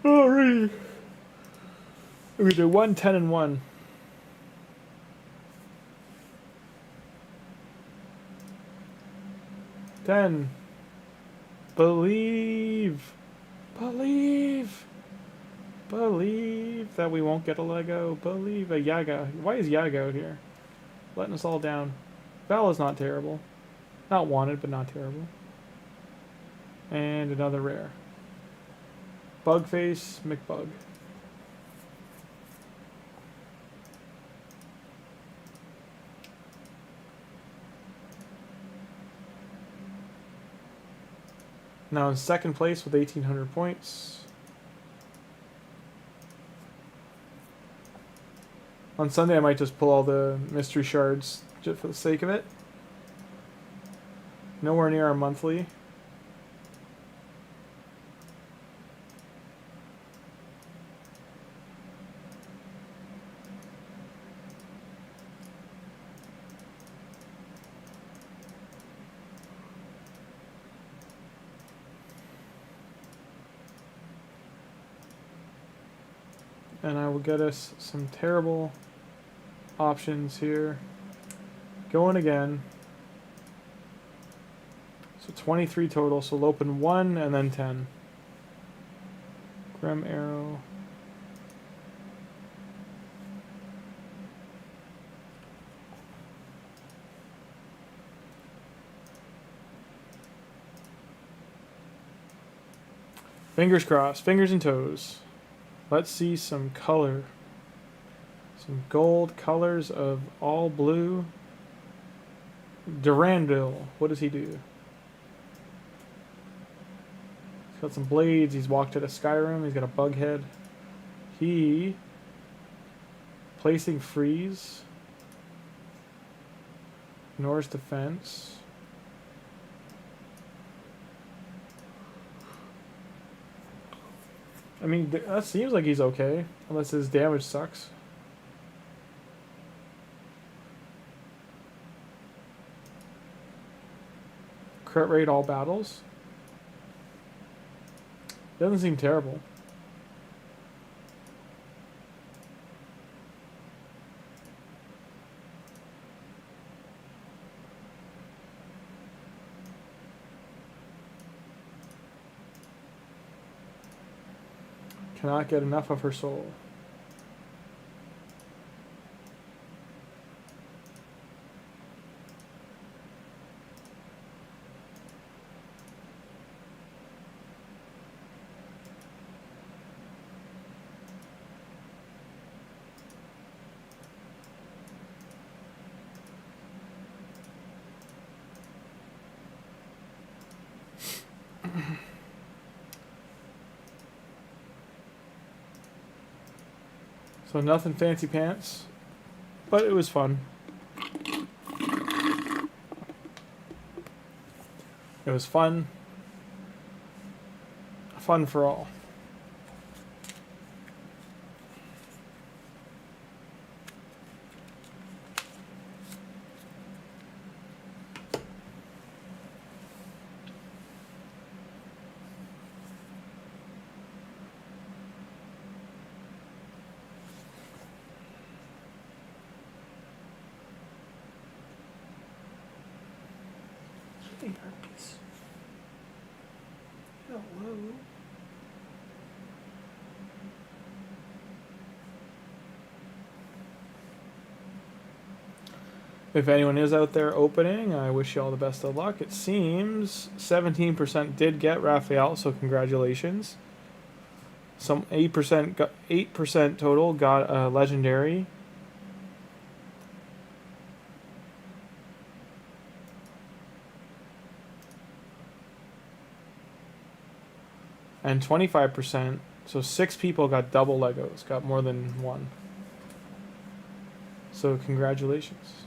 Alrighty. We do 1, 10, and 1. Ten. Believe that we won't get a Lego. Believe a Yaga. Why is Yaga out here? Letting us all down. Vala's not terrible. Not wanted, but not terrible. And another rare. Bugface McBug. Now in 2nd place with 1,800 points. On Sunday, I might just pull all the mystery shards just for the sake of it. Nowhere near our monthly. And I will get us some terrible options here. Going again. So 23 total, so we'll open 1 and then 10. Grim Arrow. Fingers crossed, fingers and toes. Let's see some color. Some gold colors of all blue. Durandil, what does he do? He's got some blades, he's walked out of Skyrim, he's got a bug head. He... placing freeze. Ignores defense. I mean, that seems like he's okay, unless his damage sucks. Crit rate all battles. Doesn't seem terrible. Cannot get enough of her soul. So nothing fancy pants, but it was fun. It was fun. Fun for all. Hello. If anyone is out there opening, I wish you all the best of luck. It seems 17% did get Raphael, so congratulations. Some 8% got 8% total got a legendary. And 25%, so 6 people got double Legos, got more than one. So congratulations.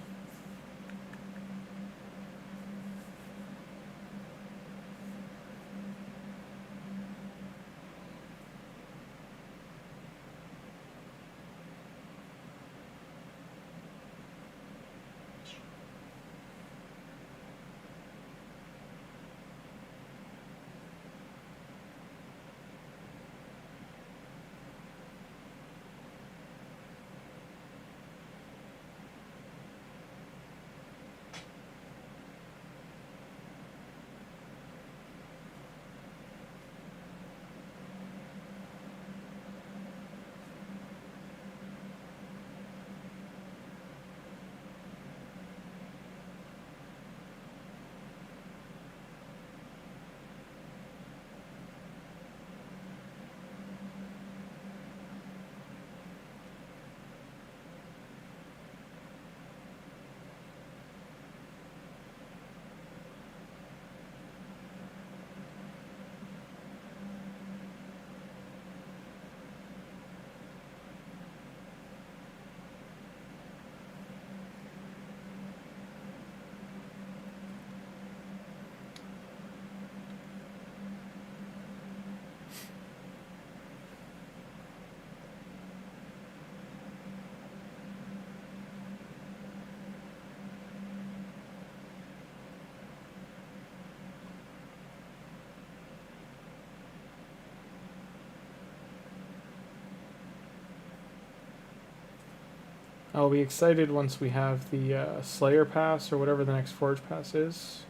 I'll be excited once we have the Slayer Pass or whatever the next Forge Pass is.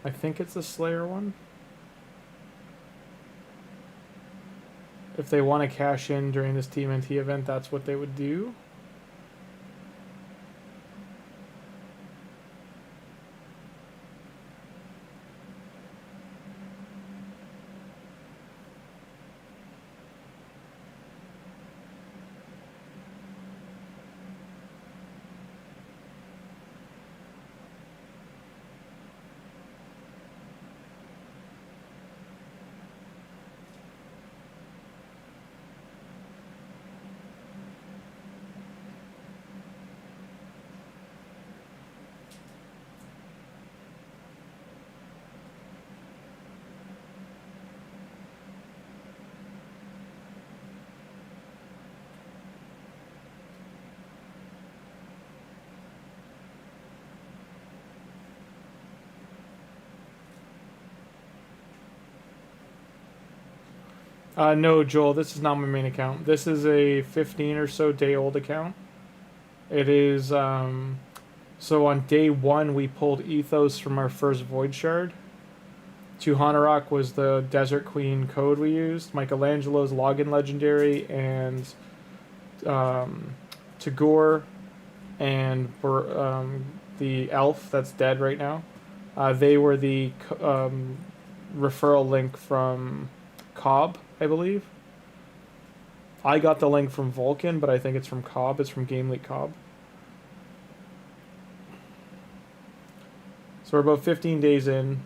I think it's the Slayer one. If they want to cash in during this TMNT event, that's what they would do. No, Joel, this is not my main account. This is a 15 or so day old account. It is, so on day 1 we pulled Ethos from our first Void Shard. Tuhanarak was the Desert Queen code we used. Michelangelo's login legendary, and Tagoar and the elf that's dead right now. They were the referral link from Cobb, I believe. I got the link from Volkin, but I think it's from Cobb. It's from Game Leak Cobb. So we're about 15 days in.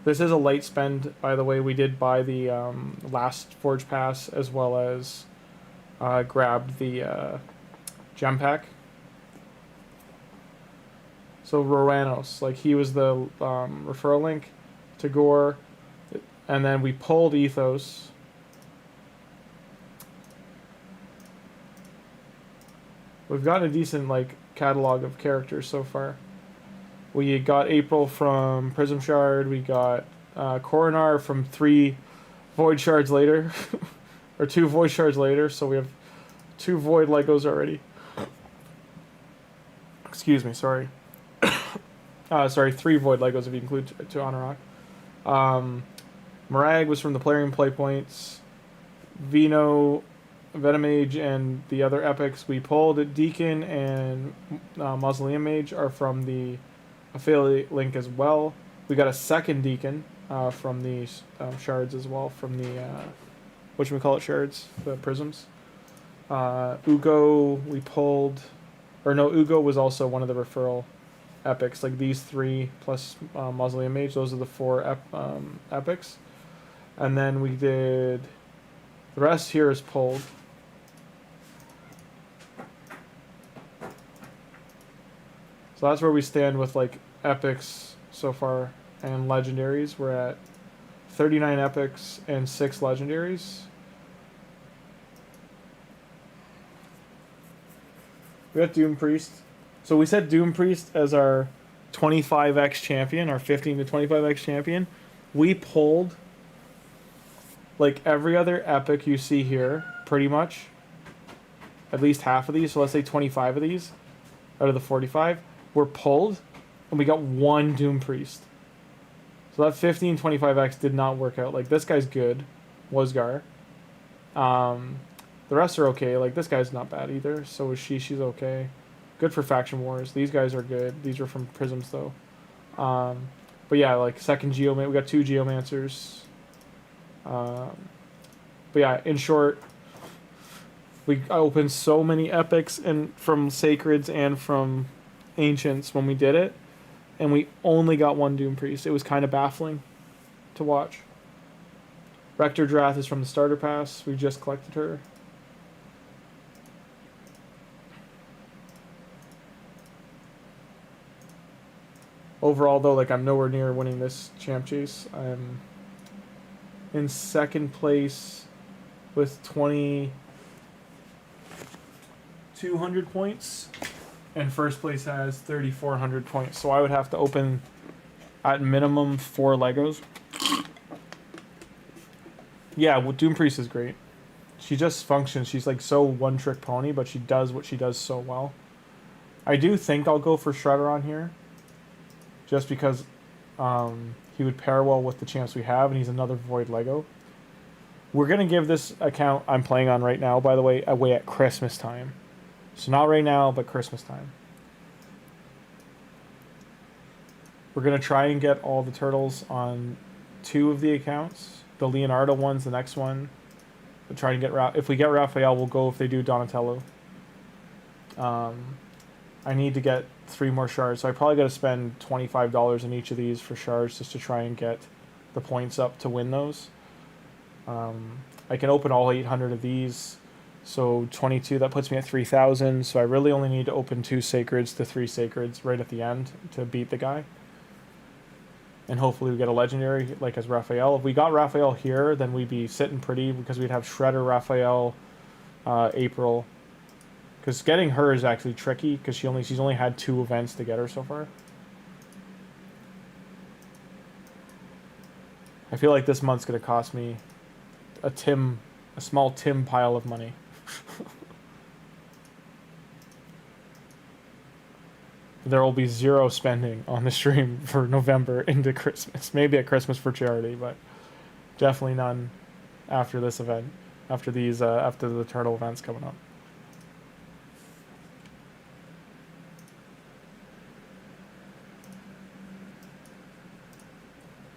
This is a light spend, by the way. We did buy the last Forge Pass as well as grabbed the gem pack. So Roranos, like he was the referral link to Gore, and then we pulled Ethos. We've got a decent like catalog of characters so far. We got April from Prism Shard. We got Coronar from 3 Void Shards later, or 2 Void Shards later. So we have 2 Void Legos already. Excuse me, sorry. Sorry, 3 Void Legos if you include Tuhanarak. Morag was from the Plarium Play Points. Vino, Venomage, and the other epics we pulled. Deacon and Mausoleum Mage are from the affiliate link as well. We got a second Deacon from the shards as well, from the whatchamacallit shards, the prisms. Ugo we pulled, or no, Ugo was also one of the referral epics. Like these 3 plus Mausoleum Mage, those are the 4 epics. And then we did, the rest here is pulled. So that's where we stand with like epics so far and legendaries. We're at 39 epics and 6 legendaries. We got Doom Priest. So we set Doom Priest as our 25x champion, our 15 to 25x champion. We pulled like every other epic you see here, pretty much. At least half of these, so let's say 25 of these out of the 45 were pulled, and we got 1 Doom Priest. So that 15 25x did not work out. Like this guy's good, Wozgar. The rest are okay. Like this guy's not bad either. So is she. She's okay. Good for faction wars. These guys are good. These are from Prisms though. But yeah, like second Geomancer. We got 2 Geomancers. But yeah, in short, we opened so many epics and from Sacreds and from Ancients when we did it, and we only got 1 Doom Priest. It was kind of baffling to watch. Rector Drath is from the starter pass. We just collected her. Overall, though, like I'm nowhere near winning this champ chase. I'm in second place with 2,200 points, and first place has 3,400 points. So I would have to open at minimum 4 Legos. Yeah, well, Doom Priest is great. She just functions. She's like so one-trick pony, but she does what she does so well. I do think I'll go for Shredder on here, just because he would pair well with the champs we have, and he's another Void Lego. We're going to give this account I'm playing on right now, by the way, away at Christmas time. So not right now, but Christmas time. We're going to try and get all the turtles on 2 of the accounts. The Leonardo one's the next one. We'll try and get... If we get Raphael, we'll go if they do Donatello. I need to get 3 more shards, so I probably got to spend $25 in each of these for shards just to try and get the points up to win those. I can open all 800 of these, so 22, that puts me at 3,000, so I really only need to open 2 sacreds to 3 sacreds right at the end to beat the guy. And hopefully we get a legendary, like as Raphael. If we got Raphael here, then we'd be sitting pretty, because we'd have Shredder, Raphael, April. Because getting her is actually tricky, because she's only had 2 events to get her so far. I feel like this month's going to cost me a small Tim pile of money. There will be 0 spending on the stream for November into Christmas. Maybe at Christmas for charity, but definitely none after this event, after these, after the turtle events coming up.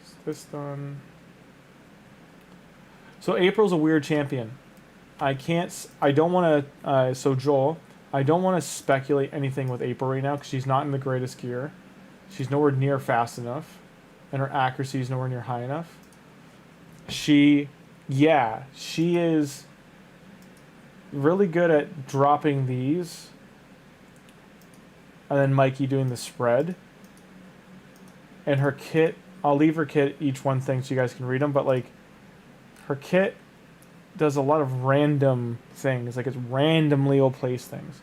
Is this done? So April's a weird champion. I don't want to, so Joel, I don't want to speculate anything with April right now because she's not in the greatest gear. She's nowhere near fast enough, and her accuracy is nowhere near high enough. She is really good at dropping these, and then Mikey doing the spread. And her kit, I'll leave her kit each one thing so you guys can read them, but like, her kit does a lot of random things, like it's randomly will place things.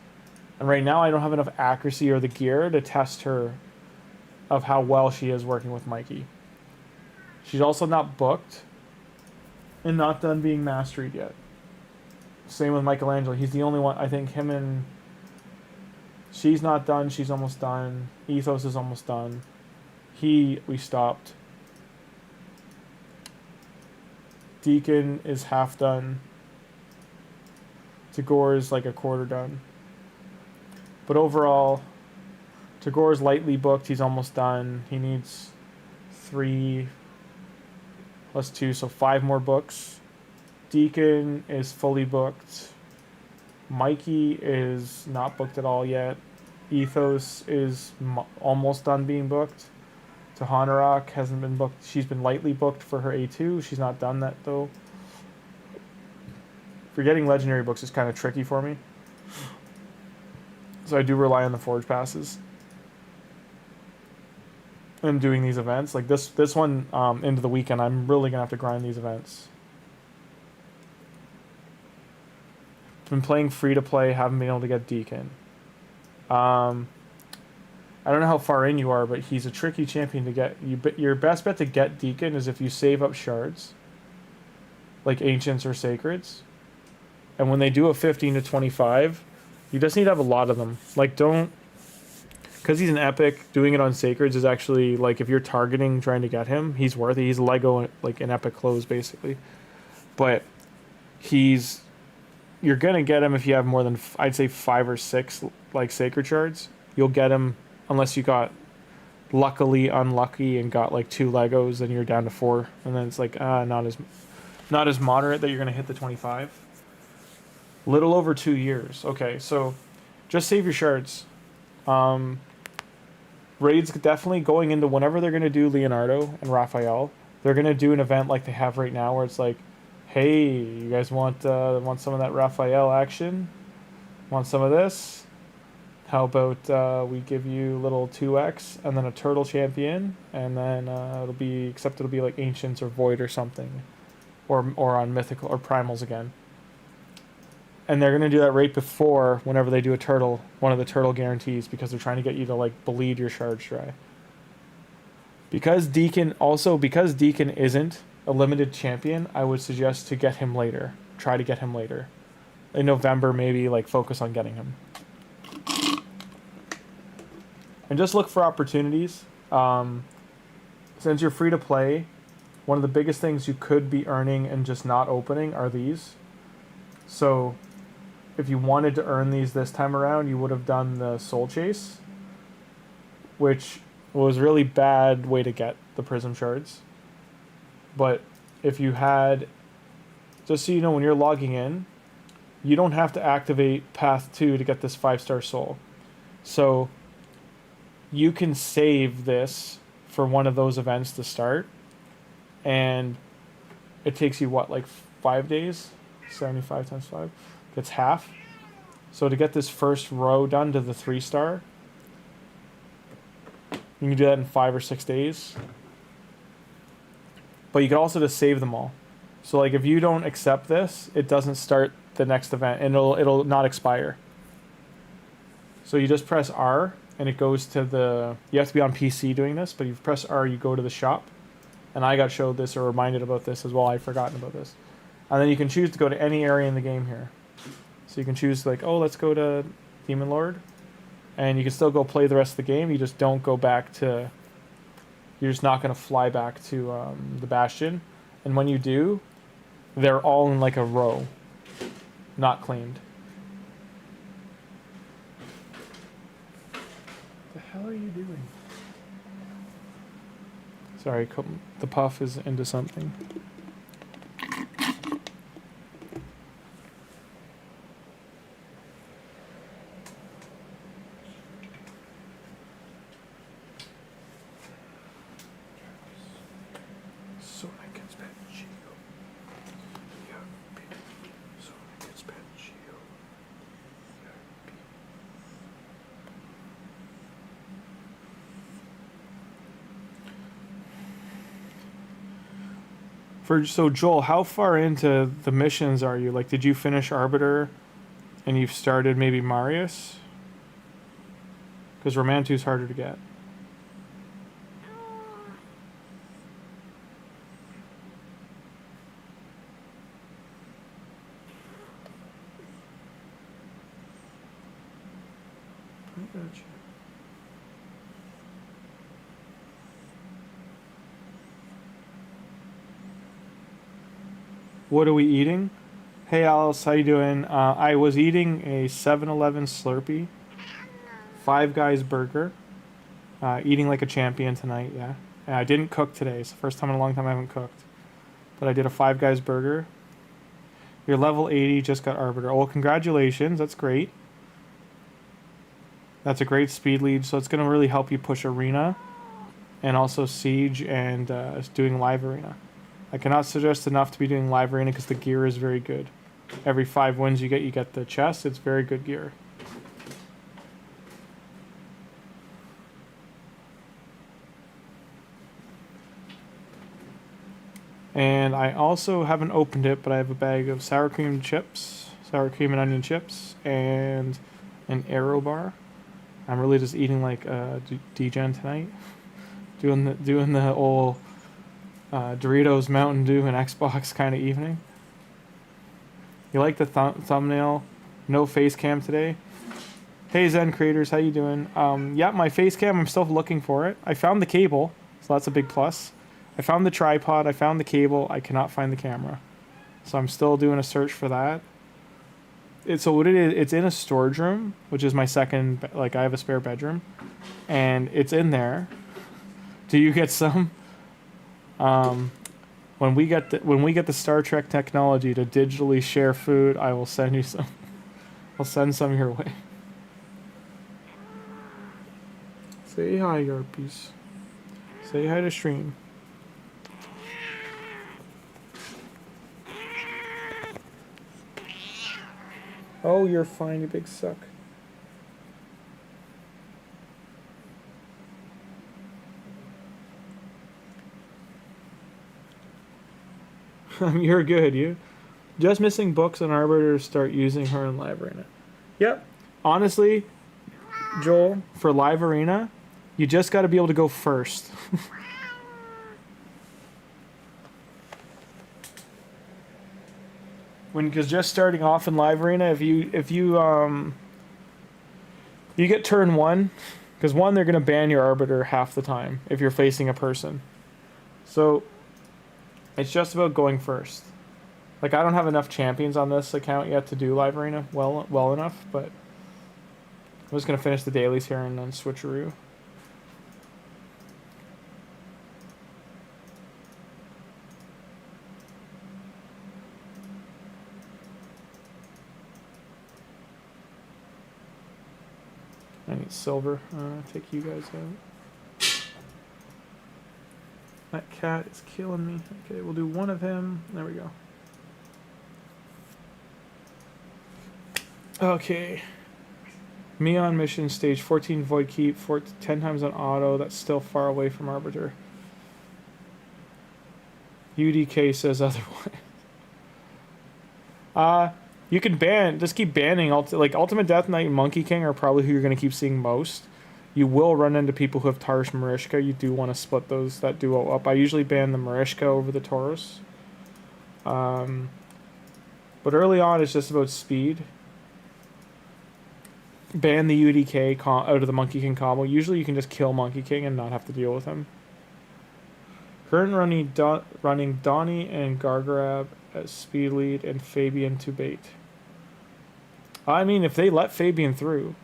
And right now I don't have enough accuracy or the gear to test her of how well she is working with Mikey. She's also not booked and not done being masteried yet. Same with Michelangelo. He's the only one, I think him and... She's not done, she's almost done. Ethos is almost done. We stopped. Deacon is half done. Tagoar is like a quarter done. But overall, Tagoar is lightly booked. He's almost done. He needs 3 plus 2, so 5 more books. Deacon is fully booked. Mikey is not booked at all yet. Ethos is almost done being booked. Tuhanarak hasn't been booked. She's been lightly booked for her A2. She's not done that, though. For getting legendary books is kind of tricky for me. So I do rely on the forge passes. And doing these events. Like this one into the weekend, I'm really going to have to grind these events. Been playing free-to-play, haven't been able to get Deacon. I don't know how far in you are, but he's a tricky champion to get. Your best bet to get Deacon is if you save up shards, like Ancients or Sacreds. And when they do a 15 to 25, you just need to have a lot of them. Like, don't... Because he's an epic, doing it on Sacreds is actually, like, if you're targeting trying to get him, he's worth it. He's Lego, like, an epic close, basically. But you're going to get him if you have more than, I'd say, 5 or 6, like, Sacred Shards. You'll get him... Unless you got luckily unlucky and got like 2 Legos, then you're down to 4, and then it's like not as moderate that you're gonna hit the 25. Little over 2 years. Okay, so just save your shards. Raid's definitely going into whenever they're gonna do Leonardo and Raphael. They're gonna do an event like they have right now, where it's like, hey, you guys want some of that Raphael action? Want some of this? How about we give you a little 2x and then a turtle champion, and then it'll be like Ancients or Void or something, or on Mythical or Primals again. And they're gonna do that right before whenever they do a turtle, one of the turtle guarantees, because they're trying to get you to like bleed your shards dry. Because Deacon isn't a limited champion, I would suggest to get him later. try to get him later. In November, maybe like focus on getting him. And just look for opportunities. Since you're free to play, one of the biggest things you could be earning and just not opening are these. So if you wanted to earn these this time around, you would have done the Soul Chase, which was a really bad way to get the Prism Shards. But if you had, just so you know, when you're logging in, you don't have to activate Path 2 to get this 5-star soul. So you can save this for one of those events to start, and it takes you, what, like 5 days? 75 times 5? That's half. So to get this first row done to the 3-star, you can do that in 5 or 6 days. But you can also just save them all. So like if you don't accept this, it doesn't start the next event, and it'll not expire. So you just press R, and it goes to the... You have to be on PC doing this, but you press R, you go to the shop. And I got showed this or reminded about this as well. I'd forgotten about this. And then you can choose to go to any area in the game here. So you can choose like, oh, let's go to Demon Lord. And you can still go play the rest of the game. You just don't go back to... You're just not going to fly back to the Bastion. And when you do, they're all in like a row. Not claimed. What the hell are you doing? Sorry, the puff is into something. So Joel, how far into the missions are you? Like, did you finish Arbiter, and you've started maybe Marius? Because Romantu's harder to get. I gotcha. What are we eating? Hey Alice, how you doing? I was eating a 7-Eleven Slurpee, Five Guys burger, eating like a champion tonight, yeah. And I didn't cook today. It's the first time in a long time I haven't cooked. But I did a Five Guys burger. You're level 80, just got Arbiter. Oh, congratulations, that's great. That's a great speed lead, so it's going to really help you push Arena, and also Siege, and doing Live Arena. I cannot suggest enough to be doing Live Arena because the gear is very good. Every 5 wins you get the chest. It's very good gear. And I also haven't opened it, but I have a bag of sour cream chips, sour cream and onion chips, and an Aero bar. I'm really just eating like degen tonight, doing the old Doritos, Mountain Dew, and Xbox kind of evening. You like the thumbnail? No face cam today. Hey Zen creators, how you doing? Yeah, my face cam, I'm still looking for it. I found the cable, so that's a big plus. I found the tripod, I found the cable, I cannot find the camera. So I'm still doing a search for that. So what it is, it's in a storage room, which is my second, like I have a spare bedroom. And it's in there. Do you get some? When we get the Star Trek technology to digitally share food, I will send you some. I'll send some your way. Say hi, Yarpies. Say hi to stream. Oh, you're fine, you big suck. You're good, you. Just missing books and Arbiter to start using her in Live Arena. Yep. Honestly, Joel, for Live Arena, you just got to be able to go first. because just starting off in live arena, if you you get turn 1, because 1, they're gonna ban your arbiter half the time if you're facing a person. So it's just about going first. Like, I don't have enough champions on this account yet to do live arena well enough, but I'm just gonna finish the dailies here and then switcheroo. I need silver. Take you guys out. That cat is killing me. Okay, we'll do one of him. There we go. Okay. Me on mission, stage 14, void keep, 10 times on auto. That's still far away from arbiter. UDK says otherwise. You can ban, just keep banning, like Ultimate Death Knight and Monkey King are probably who you're going to keep seeing most. You will run into people who have Tarish Marishka. You do want to split that duo up. I usually ban the Marishka over the Tauros. But early on, it's just about speed. Ban the UDK out of the Monkey King combo. Usually you can just kill Monkey King and not have to deal with him. Current running Donnie and Gargarab as speed lead and Fabian to bait. I mean, if they let Fabian through.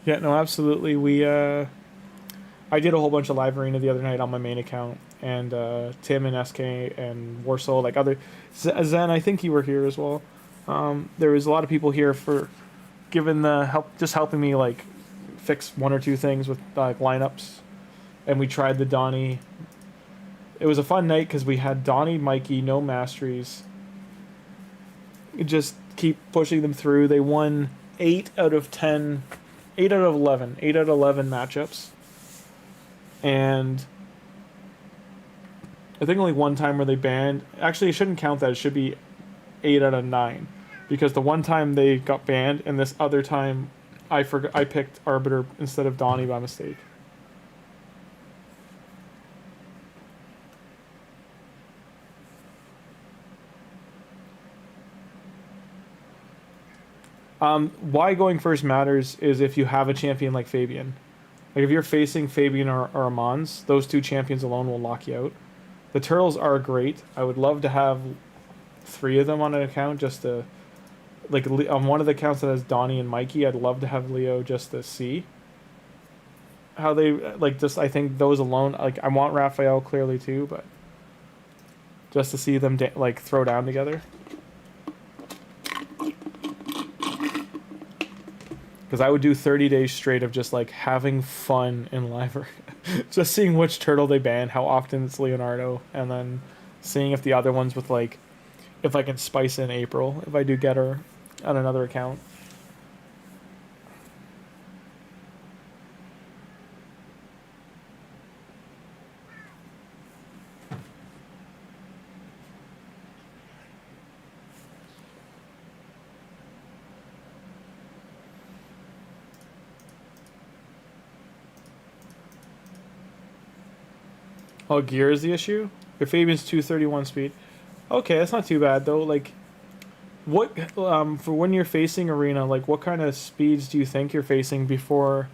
Yeah, no, absolutely. I did a whole bunch of live arena the other night on my main account, and Tim and SK and Warsaw, like other Zen. I think you were here as well. There was a lot of people here for giving the help, just helping me like fix 1 or 2 things with lineups, and we tried the Donnie. It was a fun night because we had Donnie, Mikey, no masteries. Just keep pushing them through. They won 8 out of 10, 8 out of 11, 8 out of 11 matchups. And I think only one time where they banned. Actually, it shouldn't count that. It should be 8 out of 9, because the one time they got banned, and this other time I picked Arbiter instead of Donnie by mistake. Why going first matters is if you have a champion like Fabian. Like, if you're facing Fabian or Amons, those 2 champions alone will lock you out. The turtles are great. I would love to have 3 of them on an account just to... Like, on one of the accounts that has Donnie and Mikey, I'd love to have Leo just to see how they... Like, just, I think those alone... Like, I want Raphael clearly too, but... Just to see them, like, throw down together. Because I would do 30 days straight of just, like, having fun in live arena. Just seeing which turtle they ban, how often it's Leonardo, and then seeing if the other ones with, like, if I can spice in April, if I do get her on another account. Oh, gear is the issue? Your Fabian's 231 speed. Okay, that's not too bad though. Like, what for when you're facing arena, like what kind of speeds do you think you're facing before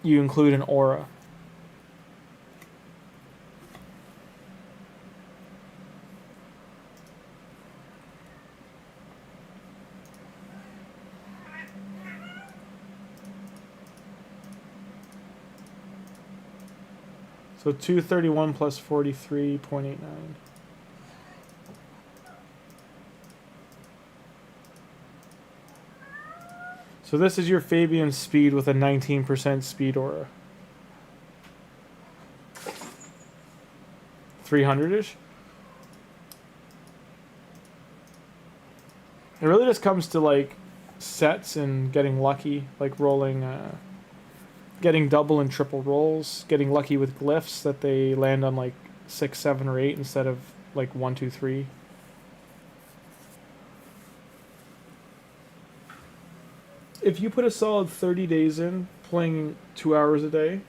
you include an aura? So 231 plus 43.89. So this is your Fabian speed with a 19% speed aura. 300-ish? It really just comes to like sets and getting lucky, like rolling... getting double and triple rolls, getting lucky with glyphs that they land on like 6, 7, or 8 instead of like 1, 2, 3. If you put a solid 30 days in, playing 2 hours a day,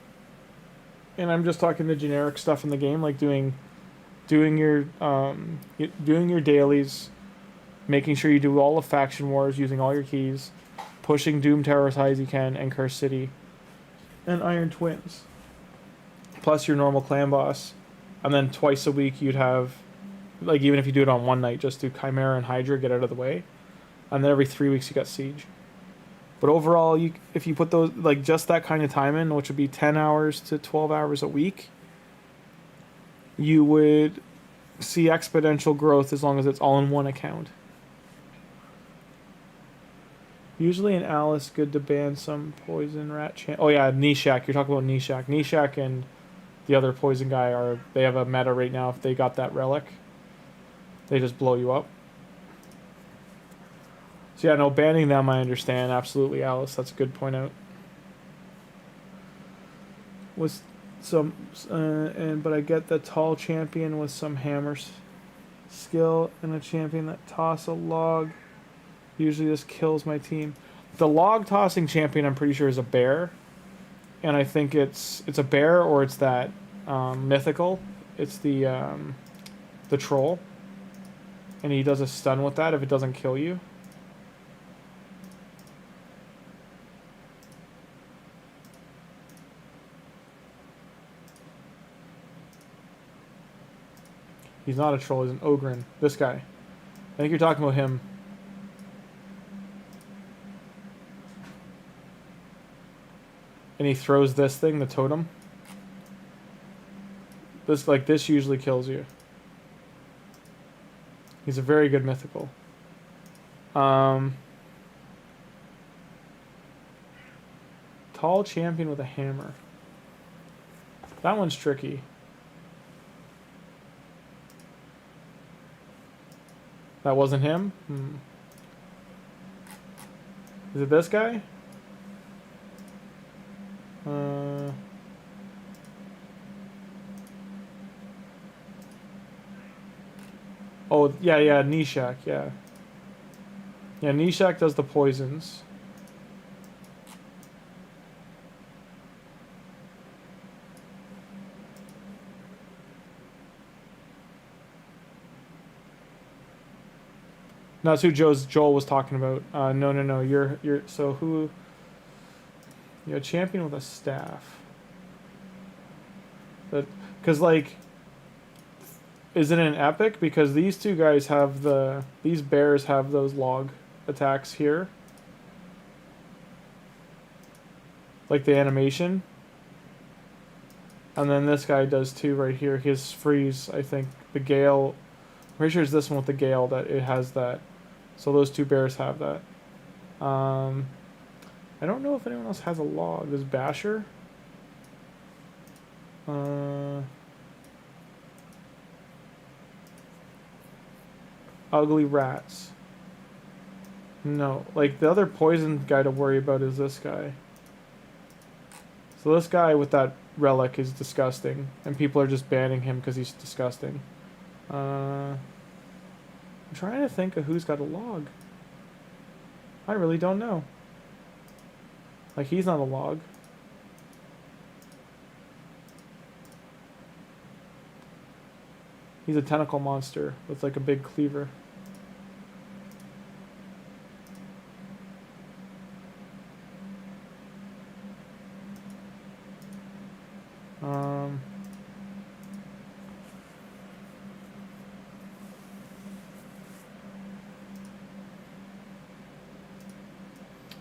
and I'm just talking the generic stuff in the game, like doing your dailies, making sure you do all the faction wars using all your keys, pushing Doom Tower as high as you can, and Curse City, and Iron Twins, plus your normal clan boss, and then twice a week you'd have, like even if you do it on one night, just do Chimera and Hydra, get out of the way, and then every 3 weeks you got Siege. But overall, if you put those, like just that kind of time in, which would be 10 hours to 12 hours a week, you would see exponential growth as long as it's all in one account. Usually in Alice, good to ban some poison rat Oh yeah, Nishak. You're talking about Nishak. Nishak and the other poison guy they have a meta right now. If they got that relic, they just blow you up. So yeah, no, banning them I understand. Absolutely, Alice. That's a good point out. Was some but I get the tall champion with some hammers skill and a champion that toss a log. Usually this kills my team. The log tossing champion I'm pretty sure is a bear, and I think it's a bear or it's that mythical. It's the troll, and he does a stun with that if it doesn't kill you. He's not a troll, he's an Ogren. This guy. I think you're talking about him. And he throws this thing, the totem. This usually kills you. He's a very good mythical. Tall champion with a hammer. That one's tricky. That wasn't him? Is it this guy? Oh, yeah, Nishak, yeah. Yeah, Nishak does the poisons. No, that's who Joel was talking about. No. You're so who? You're a champion with a staff. Because like, is it an epic? Because these two guys have these bears have those log attacks here. Like the animation. And then this guy does too right here. His freeze, I think. The gale. I'm pretty sure it's this one with the gale that it has that. So those two bears have that. I don't know if anyone else has a log. Does Basher? Ugly rats. No. Like, the other poison guy to worry about is this guy. So this guy with that relic is disgusting. And people are just banning him because he's disgusting. I'm trying to think of who's got a log. I really don't know. Like, he's not a log. He's a tentacle monster with like a big cleaver.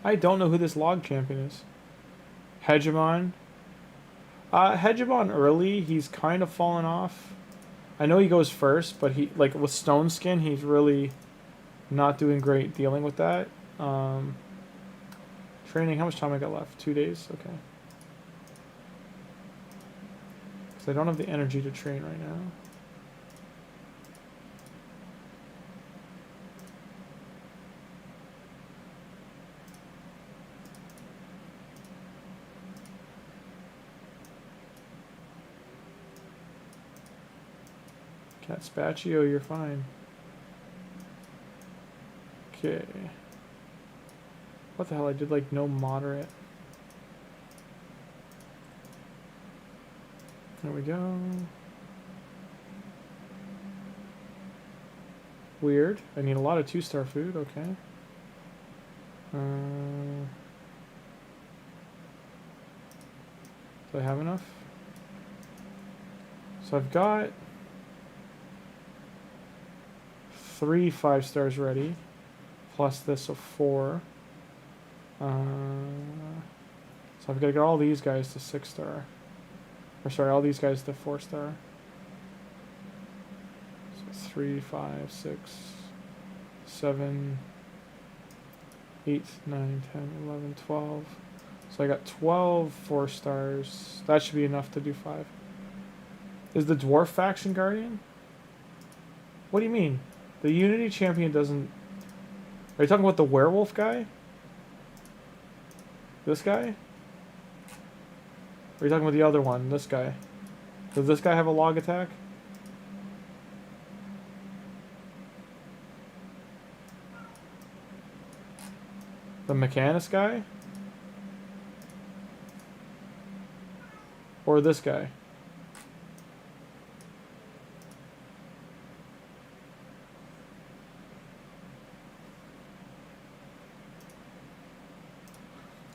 I don't know who this log champion is. Hegemon. Hegemon early, he's kind of fallen off. I know he goes first, but he, like, with Stone Skin, he's really not doing great dealing with that. Training, how much time I got left? 2 days? Okay. Because I don't have the energy to train right now. Cat Spatio, you're fine. Okay. What the hell? I did like no moderate. There we go. Weird. I need a lot of 2-star food. Okay. Do I have enough? So I've got 3 5-stars ready, plus this of 4. So I've got to get all these guys to 6-star. Or sorry, all these guys to 4-star. So 3, 5, 6, 7, 8, 9, 10, 11, 12. So I got 12 4-stars. That should be enough to do 5. Is the Dwarf faction Guardian? What do you mean? The Unity Champion doesn't... Are you talking about the werewolf guy? This guy? Or are you talking about the other one? This guy? Does this guy have a log attack? The Mechanist guy? Or this guy?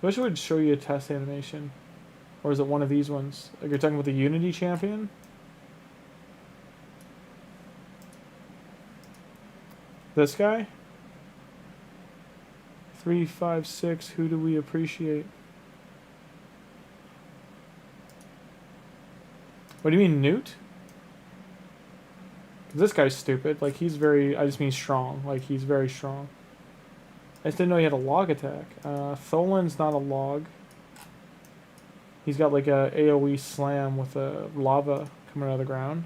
I wish it would show you a test animation. Or is it one of these ones? Like you're talking about the Unity Champion? This guy? 3, 5, 6, who do we appreciate? What do you mean, Newt? This guy's stupid. Like, he's very... I just mean strong. Like, he's very strong. I just didn't know he had a log attack. Tholin's not a log. He's got, like, a AoE slam with a lava coming out of the ground.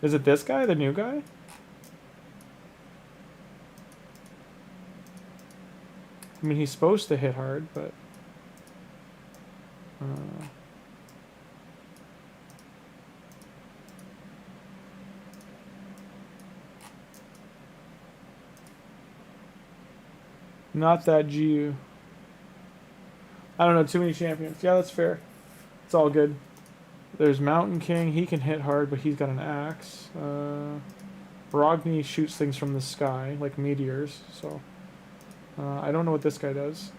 Is it this guy, the new guy? I mean, he's supposed to hit hard, but... Not that GU. I don't know, too many champions. Yeah, that's fair. It's all good. There's Mountain King. He can hit hard, but he's got an axe. Rogni shoots things from the sky, like meteors, so... I don't know what this guy does.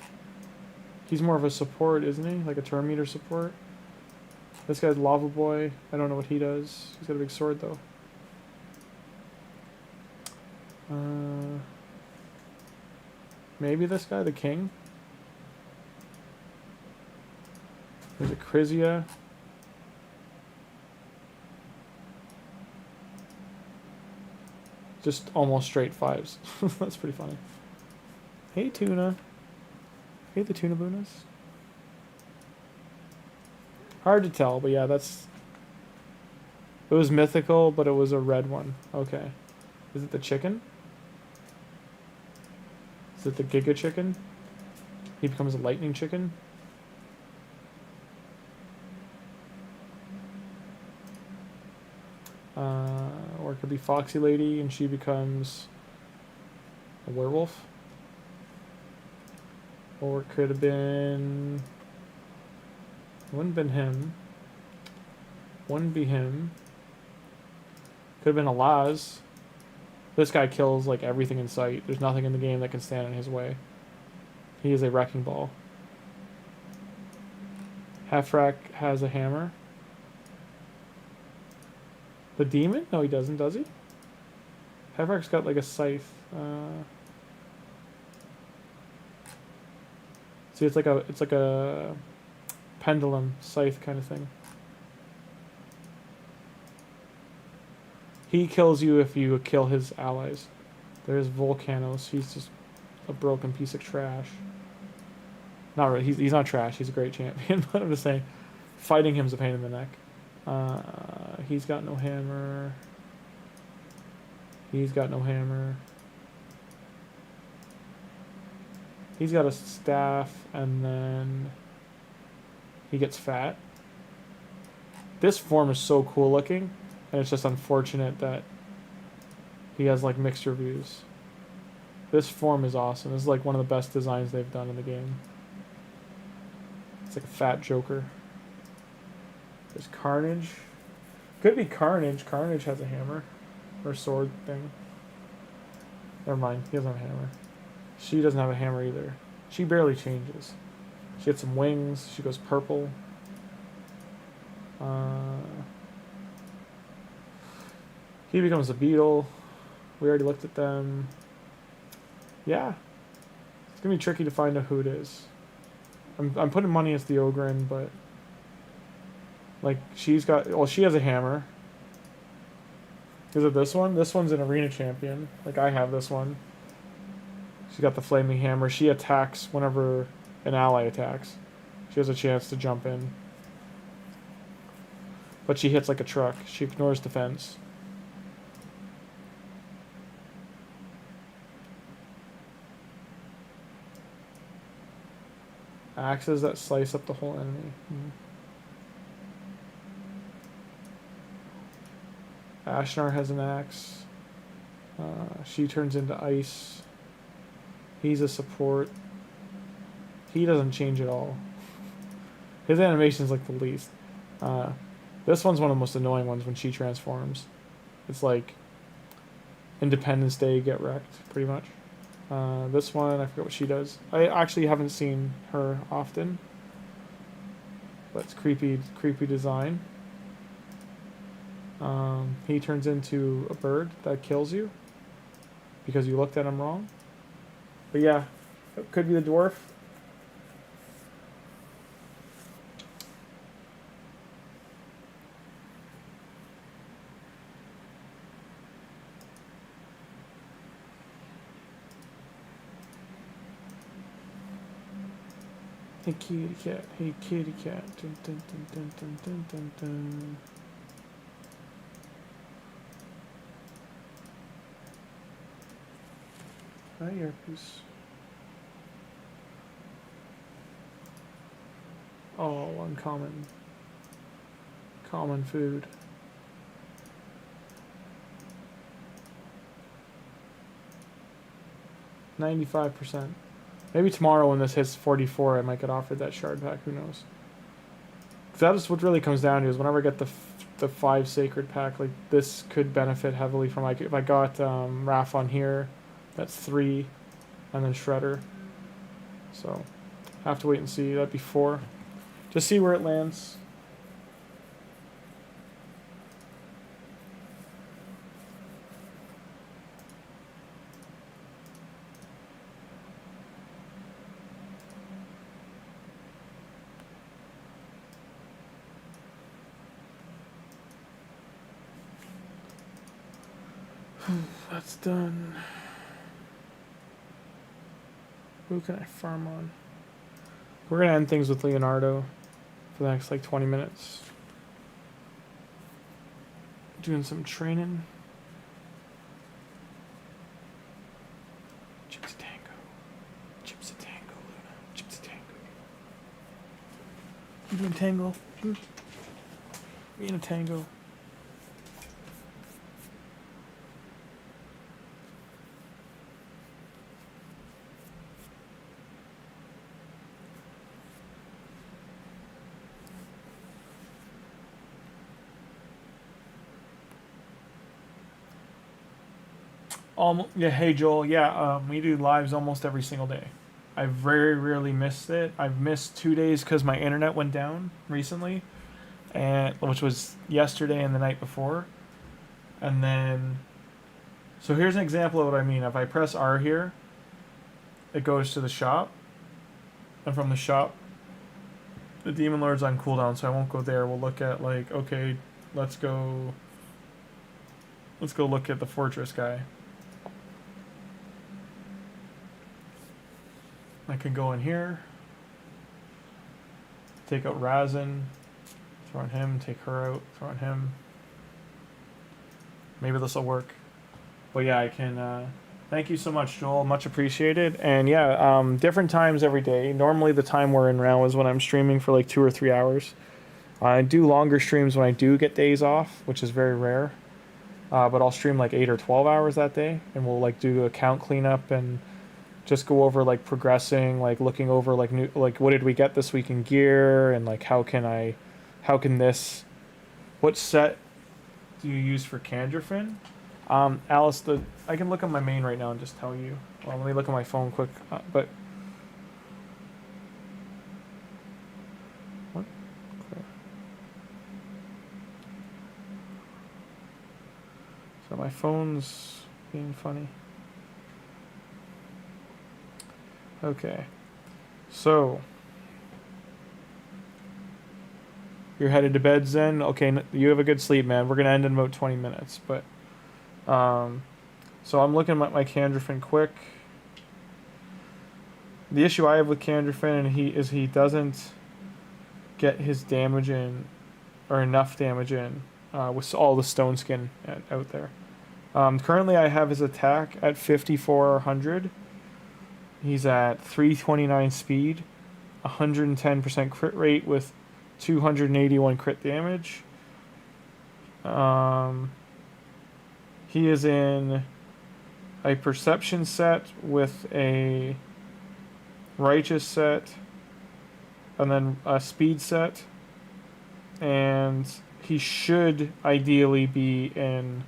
He's more of a support, isn't he? Like a turn meter support. This guy's Lava Boy. I don't know what he does. He's got a big sword, though. Maybe this guy, the king? There's a Krizia. Just almost straight 5s. That's pretty funny. Hey, Tuna. Hey, the Tuna Boonas. Hard to tell, but yeah, that's... It was mythical, but it was a red one. Okay. Is it the chicken? Is it the Giga Chicken? He becomes a lightning chicken? Or it could be Foxy Lady and she becomes a werewolf. Or it could have been... It wouldn't have been him. Wouldn't be him. Could have been a Laz. This guy kills like everything in sight. There's nothing in the game that can stand in his way. He is a wrecking ball. Halfrack has a hammer. The demon? No, he doesn't, does he? Halfrack's got like a scythe. See, it's like a pendulum scythe kind of thing. He kills you if you kill his allies. There's Volcanos. He's just a broken piece of trash. Not really. He's not trash. He's a great champion. But I'm just saying, fighting him's a pain in the neck. He's got no hammer. He's got no hammer. He's got a staff, and then he gets fat. This form is so cool looking, and it's just unfortunate that he has like mixed reviews. This form is awesome. This is like one of the best designs they've done in the game. It's like a fat Joker. There's Carnage. Could be Carnage. Carnage has a hammer. Or sword thing. Never mind. He doesn't have a hammer. She doesn't have a hammer either. She barely changes. She gets some wings. She goes purple. He becomes a beetle. We already looked at them. Yeah. It's going to be tricky to find out who it is. I'm putting money as the Ogren, but... Like, she's got... Well, she has a hammer. Is it this one? This one's an arena champion. Like, I have this one. She's got the flaming hammer. She attacks whenever an ally attacks. She has a chance to jump in. But she hits like a truck. She ignores defense. Axes that slice up the whole enemy. Ashnar has an axe. She turns into ice. He's a support. He doesn't change at all. His animation's like the least. This one's one of the most annoying ones when she transforms. It's like Independence Day, get wrecked, pretty much. This one, I forget what she does. I actually haven't seen her often. But it's creepy design. He turns into a bird that kills you because you looked at him wrong. But yeah, it could be the dwarf. Hey kitty cat, hey kitty cat. Dun, dun, dun, dun, dun, dun, dun, dun. Hi, earpiece. Oh, uncommon. Common food. %95. Maybe tomorrow when this hits 44, I might get offered that shard pack. Who knows? Because that is what really comes down to is whenever I get the 5 sacred pack, like this could benefit heavily from like if I got Raph on here, that's 3, and then Shredder. So have to wait and see. That'd be 4. Just see where it lands. That's done. Who can I farm on? We're gonna end things with Leonardo for the next like 20 minutes. Doing some training. Gypsy Tango. Gypsy Tango, Luna. Gypsy Tango. You doing tango? Me in a tango. Yeah, hey Joel. Yeah, we do lives almost every single day. I very rarely missed it. I've missed 2 days because my internet went down recently, and which was yesterday and the night before. And then, so here's an example of what I mean. If I press R here, it goes to the shop, and from the shop, the Demon Lord's on cooldown, so I won't go there. We'll look at like, okay, let's go look at the fortress guy. I can go in here, take out Razin, throw on him, take her out, throw on him. Maybe this will work. But yeah, I can, thank you so much, Joel, much appreciated. And yeah, different times every day. Normally the time we're in now is when I'm streaming for like 2 or 3 hours. I do longer streams when I do get days off, which is very rare. But I'll stream like 8 or 12 hours that day, and we'll like do account cleanup and just go over like progressing, like looking over like new, like what did we get this week in gear, and like how can I how can this... What set do you use for Candrafin? Alice, I can look at my main right now and just tell you. Well, let me look at my phone quick. But what? Okay. So my phone's being funny. Okay. So you're headed to bed, Zen. Okay, you have a good sleep, man. We're gonna end in about 20 minutes, but so I'm looking at my Candrafin quick. The issue I have with Candrafin is he doesn't get his damage in, or enough damage in, with all the stone skin out there. Currently I have his attack at 5400. He's at 329 speed, 110% crit rate with 281 crit damage. He is in a perception set with a righteous set and then a speed set, and he should ideally be in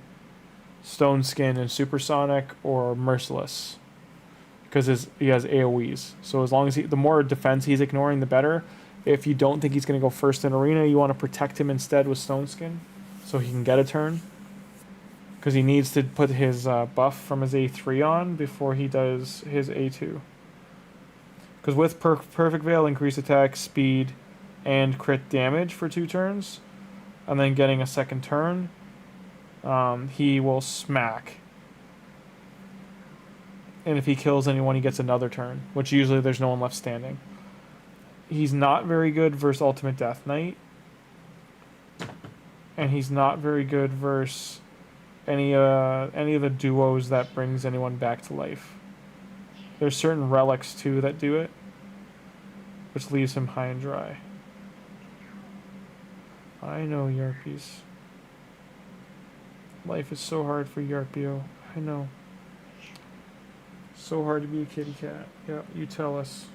stone skin and supersonic or merciless because he has AoEs. So as long as the more defense he's ignoring, the better. If you don't think he's going to go first in arena, you want to protect him instead with stone skin so he can get a turn, because he needs to put his buff from his A3 on before he does his A2. Because with Perfect Veil, increase attack, speed, and crit damage for 2 turns, and then getting a second turn, he will smack. And if he kills anyone, he gets another turn, which usually there's no one left standing. He's not very good versus Ultimate Death Knight, and he's not very good versus any of the duos that brings anyone back to life. There's certain relics too that do it, which leaves him high and dry. I know, Yarpies. Life is so hard for Yarpio. I know. So hard to be a kitty cat. Yeah, you tell us.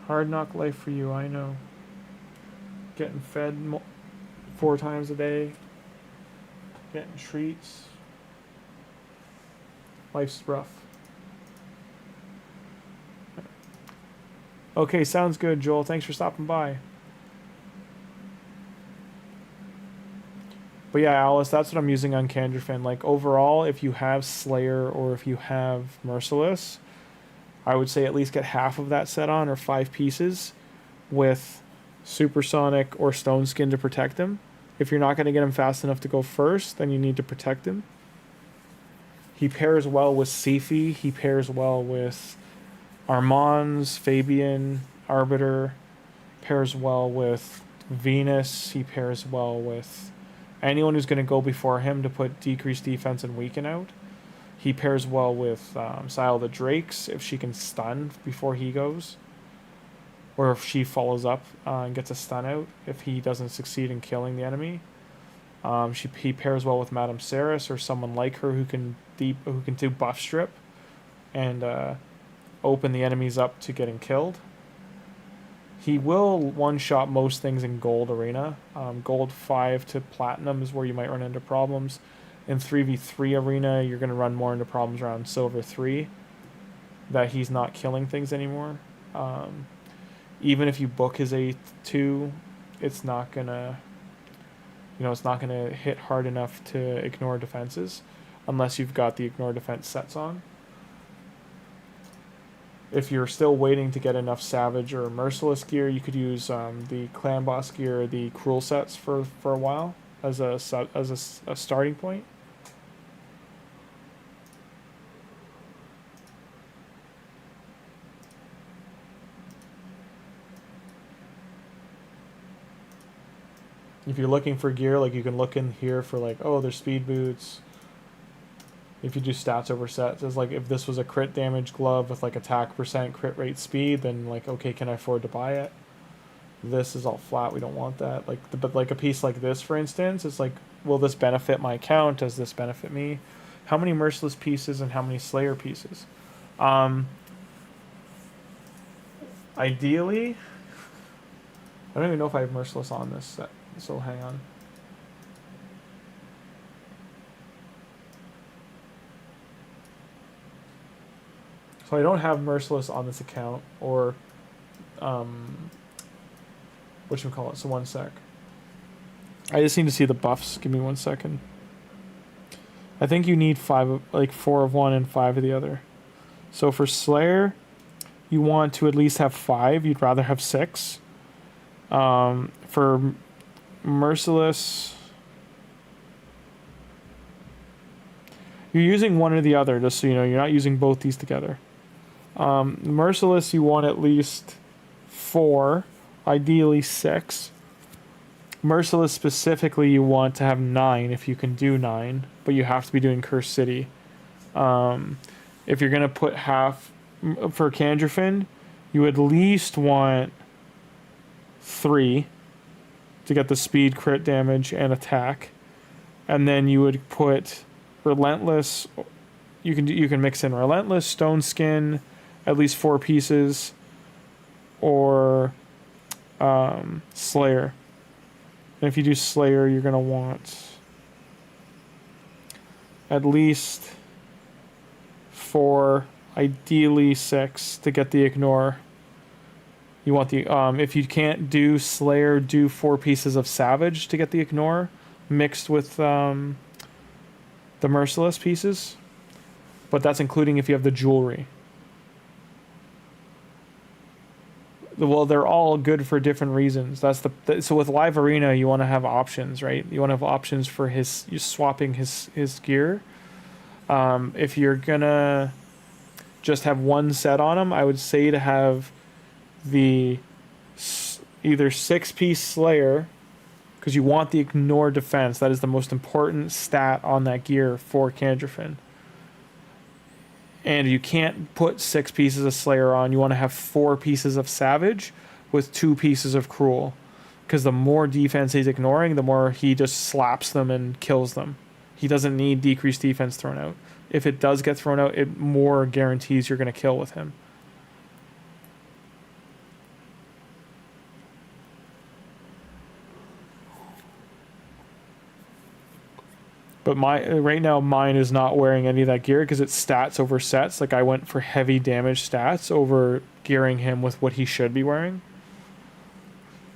Hard knock life for you, I know. Getting fed 4 times a day. Getting treats. Life's rough. Okay, sounds good, Joel. Thanks for stopping by. But yeah, Alice, that's what I'm using on Candrafin. Like, overall, if you have Slayer or if you have Merciless, I would say at least get half of that set on, or 5 pieces, with Supersonic or Stone Skin to protect him. If you're not going to get him fast enough to go first, then you need to protect him. He pairs well with Sifi. He pairs well with Armands, Fabian, Arbiter. Pairs well with Venus. He pairs well with anyone who's going to go before him to put decreased defense and weaken out. He pairs well with Sile the Drakes if she can stun before he goes. Or if she follows up and gets a stun out if he doesn't succeed in killing the enemy. He pairs well with Madam Serris or someone like her who can do buff strip and open the enemies up to getting killed. He will one-shot most things in Gold Arena. Gold 5 to Platinum is where you might run into problems. In 3v3 Arena, you're going to run more into problems around Silver 3, that he's not killing things anymore. Even if you book his A2, it's not going to... it's not going to hit hard enough to ignore defenses, unless you've got the ignore defense sets on. If you're still waiting to get enough Savage or Merciless gear, you could use the Clan Boss gear, the Cruel sets for a while as a starting point. If you're looking for gear, like, you can look in here for, like, oh, there's speed boots. If you do stats over sets, it's like, if this was a crit damage glove with, like, attack percent, crit rate, speed, then, like, okay, can I afford to buy it? This is all flat, we don't want that. Like, but like a piece like this, for instance, it's like, will this benefit my account? Does this benefit me? How many Merciless pieces and how many Slayer pieces? Ideally, I don't even know if I have Merciless on this set, so hang on. So I don't have Merciless on this account, or whatchamacallit, so one sec. I just need to see the buffs. Give me 1 second. I think you need 4 of one and 5 of the other. So for Slayer, you want to at least have 5. You'd rather have 6. For Merciless, you're using one or the other, just so you know. You're not using both these together. Merciless, you want at least 4, ideally 6. Merciless specifically, you want to have 9 if you can do 9, but you have to be doing Cursed City. If you're going to put half for Candrafin, you at least want 3 to get the speed, crit damage, and attack. And then you would put Relentless. You can mix in Relentless, Stone Skin, at least 4 pieces, or Slayer. And if you do Slayer, you're going to want at least 4, ideally 6 to get the Ignore. You want the, if you can't do Slayer, do 4 pieces of Savage to get the Ignore, mixed with the Merciless pieces. But that's including if you have the Jewelry. Well, they're all good for different reasons. That's so with Live Arena, you want to have options, right? You want to have options for swapping his gear. If you're gonna just have one set on him, I would say to have the either 6-piece Slayer, because you want the Ignore defense. That is the most important stat on that gear for Candrafin. And you can't put 6 pieces of Slayer on. You want to have 4 pieces of Savage with 2 pieces of Cruel. Because the more defense he's ignoring, the more he just slaps them and kills them. He doesn't need decreased defense thrown out. If it does get thrown out, it more guarantees you're going to kill with him. But right now, mine is not wearing any of that gear because it's stats over sets. Like, I went for heavy damage stats over gearing him with what he should be wearing.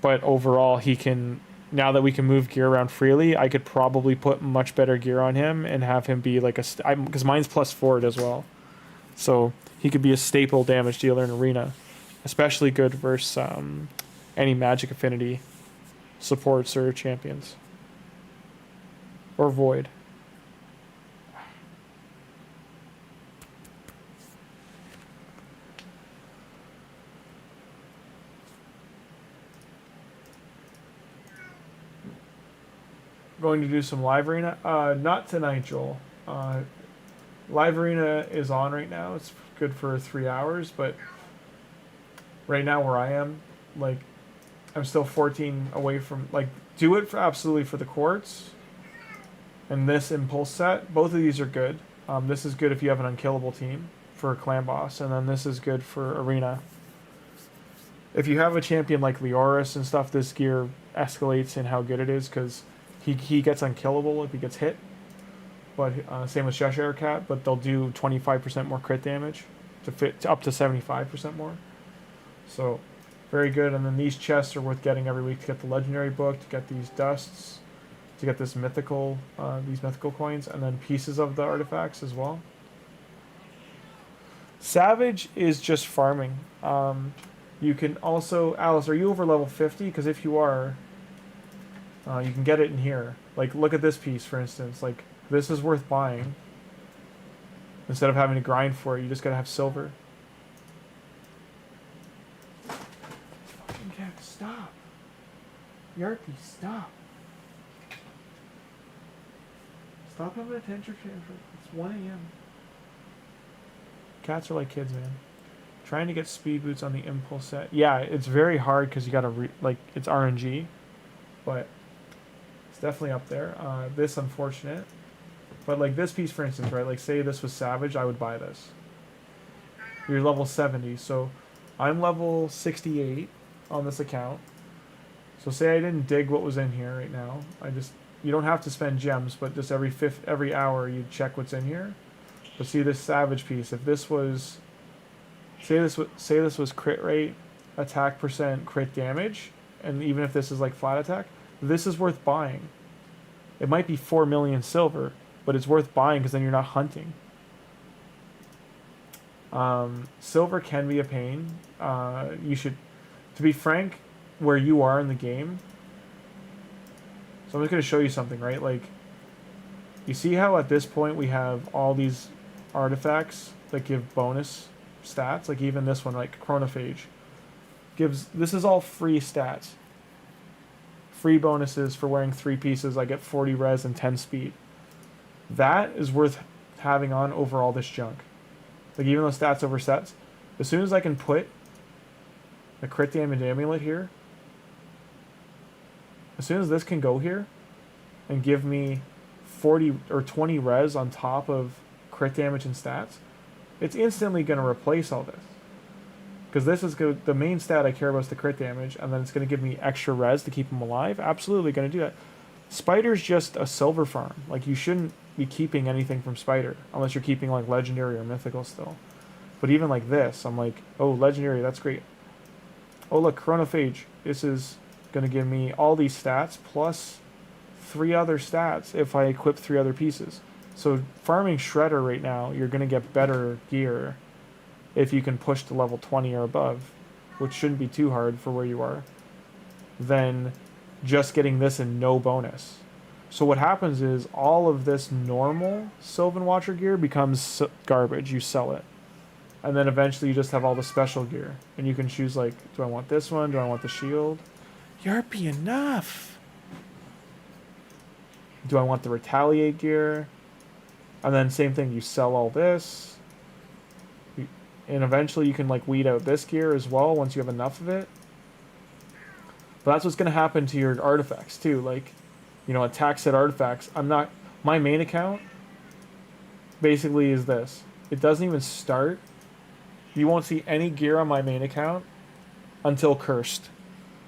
But overall, he can... Now that we can move gear around freely, I could probably put much better gear on him and have him be like a... Because mine's +4 as well. So he could be a staple damage dealer in Arena. Especially good versus any Magic Affinity supports or champions. Or Void. Going to do some Live Arena. Not tonight, Joel. Live Arena is on right now. It's good for 3 hours, but right now where I am, like, I'm still 14 away from, like, do it absolutely for the Quartz and this Impulse set. Both of these are good. This is good if you have an unkillable team for a clan boss, and then this is good for Arena. If you have a champion like Leoris and stuff, this gear escalates in how good it is, because he gets unkillable if he gets hit. But same with Cheshire Cat, but they'll do 25% more crit damage to up to 75% more. So very good. And then these chests are worth getting every week to get the legendary book, to get these dusts, to get this mythical, these mythical coins, and then pieces of the artifacts as well. Savage is just farming. You can also, Alice, are you over level 50? Because if you are, you can get it in here. Like, look at this piece, for instance. Like, this is worth buying. Instead of having to grind for it, you just gotta have silver. Fucking cat, stop. Yarky, stop. Stop having a tantrum. It's 1 a.m. Cats are like kids, man. Trying to get speed boots on the Impulse set. Yeah, it's very hard because you gotta, it's RNG. But it's definitely up there. This, unfortunate. But, like, this piece, for instance, right? Like, say this was Savage, I would buy this. You're level 70, so I'm level 68 on this account. So say I didn't dig what was in here right now. You don't have to spend gems, but just every hour you check what's in here. But see this savage piece. If this was, say this was crit rate, attack percent, crit damage, and even if this is like flat attack, this is worth buying. It might be 4 million silver, but it's worth buying because then you're not hunting. Silver can be a pain. You should, to be frank, where you are in the game. So I'm just going to show you something, right? Like, you see how at this point we have all these artifacts that give bonus stats? Like even this one, like Chronophage, this is all free stats. Free bonuses for wearing 3 pieces. I get 40 res and 10 speed. That is worth having on over all this junk. Like even those stats over sets. As soon as I can put a crit damage amulet here, as soon as this can go here and give me 40 or 20 res on top of crit damage and stats, it's instantly going to replace all this. Because this is good. The main stat I care about is the crit damage, and then it's going to give me extra res to keep them alive. Absolutely going to do that. Spider's just a silver farm. Like, you shouldn't be keeping anything from Spider, unless you're keeping, like, Legendary or Mythical still. But even like this, I'm like, oh, Legendary, that's great. Oh, look, Chronophage. This is going to give me all these stats, plus 3 other stats if I equip 3 other pieces. So, farming Shredder right now, you're going to get better gear if you can push to level 20 or above, which shouldn't be too hard for where you are, than just getting this and no bonus. So what happens is all of this normal Sylvan Watcher gear becomes garbage. You sell it. And then eventually you just have all the special gear. And you can choose, like, do I want this one? Do I want the shield? Yarpy, enough! Do I want the Retaliate gear? And then same thing, you sell all this. And eventually you can, like, weed out this gear as well once you have enough of it. But that's what's going to happen to your artifacts too. Like, you know, attack set artifacts. My main account basically is this. It doesn't even start. You won't see any gear on my main account until Cursed.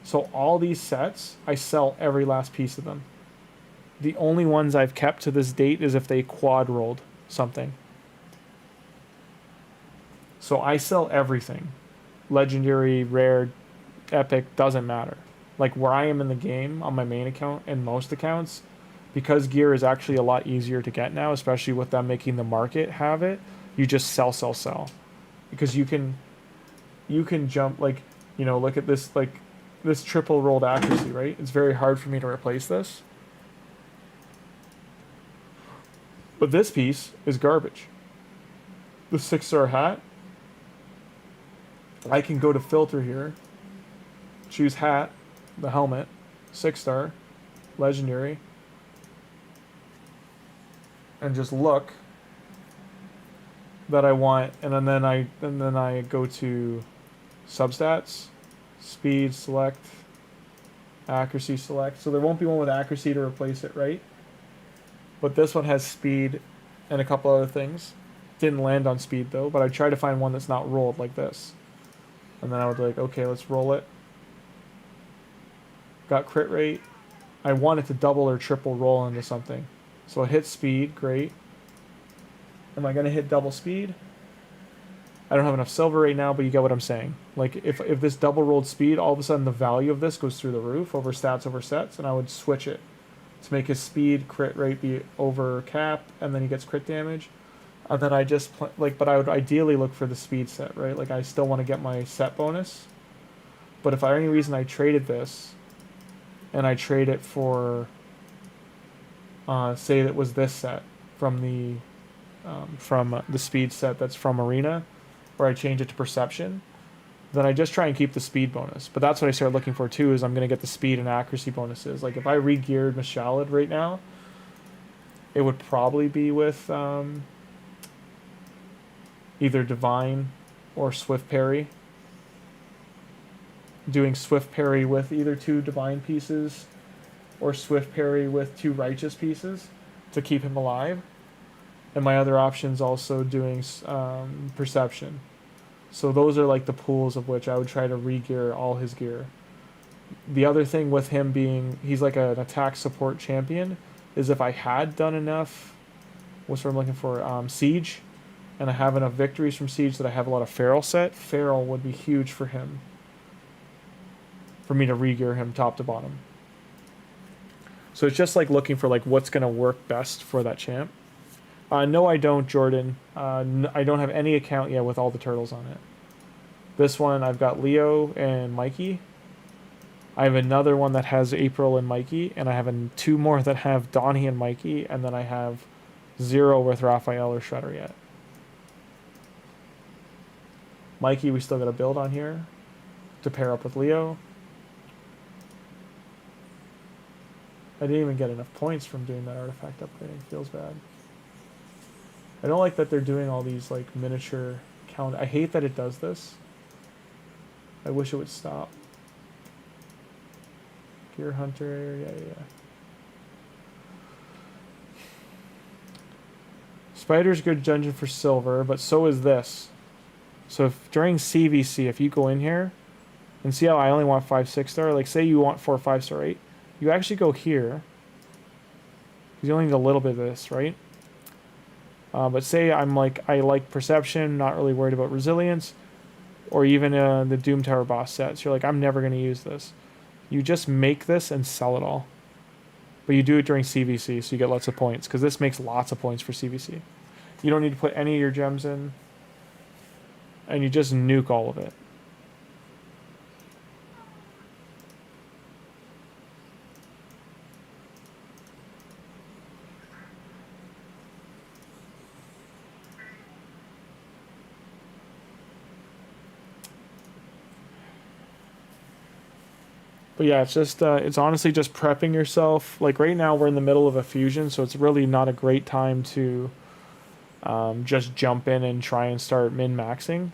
So all these sets, I sell every last piece of them. The only ones I've kept to this date is if they quad rolled something. So I sell everything. Legendary, rare, epic, doesn't matter. Like where I am in the game on my main account and most accounts, because gear is actually a lot easier to get now, especially with them making the market have it, you just sell. Because you can jump, like, you know, look at this, like, this triple rolled accuracy, right? It's very hard for me to replace this. But this piece is garbage. The 6-star hat, I can go to filter here, choose hat, the helmet, 6-star, legendary, and just look that I want, and then I go to substats, speed select, accuracy select. So there won't be one with accuracy to replace it, right? But this one has speed and a couple other things. Didn't land on speed though, but I tried to find one that's not rolled like this. And then I would be like, okay, let's roll it. Got crit rate. I want it to double or triple roll into something. So I hit speed, great. Am I going to hit double speed? I don't have enough silver right now, but you get what I'm saying. Like, if this double rolled speed, all of a sudden the value of this goes through the roof over stats over sets, and I would switch it to make his speed, crit rate be over cap, and then he gets crit damage. And then I just, but I would ideally look for the speed set, right? Like, I still want to get my set bonus. But if for any reason I traded this, and I trade it for, say it was this set from the speed set that's from Arena, or I change it to Perception, then I just try and keep the speed bonus. But that's what I started looking for too, is I'm going to get the speed and accuracy bonuses. Like if I re-geared Mashalad right now, it would probably be with either Divine or Swift Parry. Doing Swift Parry with either 2 Divine pieces or Swift Parry with 2 Righteous pieces to keep him alive. And my other options also doing Perception. So those are like the pools of which I would try to re-gear all his gear. The other thing with him being, he's like an attack support champion, is if I had done enough, what's what I'm looking for, Siege, and I have enough victories from Siege that I have a lot of Feral set, Feral would be huge for him. For me to re-gear him top to bottom. So it's just like looking for like what's going to work best for that champ. No, I don't, Jordan. I don't have any account yet with all the turtles on it. This one, I've got Leo and Mikey. I have another one that has April and Mikey, and I have two more that have Donnie and Mikey, and then I have 0 with Raphael or Shredder yet. Mikey, we still got to build on here to pair up with Leo. I didn't even get enough points from doing that artifact upgrading. Feels bad. I don't like that they're doing all these like miniature count. I hate that it does this. I wish it would stop. Gear Hunter, yeah. Spider's good dungeon for silver, but so is this. So if during CVC, if you go in here and see how I only want 5 6-star, like say you want 4 5-star 8, you actually go here. Because you only need a little bit of this, right? But say I like perception, not really worried about resilience, or even the Doom Tower boss sets. You're like, I'm never going to use this. You just make this and sell it all. But you do it during CVC, so you get lots of points, because this makes lots of points for CVC. You don't need to put any of your gems in, and you just nuke all of it. But yeah, it's just, it's honestly just prepping yourself. Like right now we're in the middle of a fusion, so it's really not a great time to just jump in and try and start min-maxing.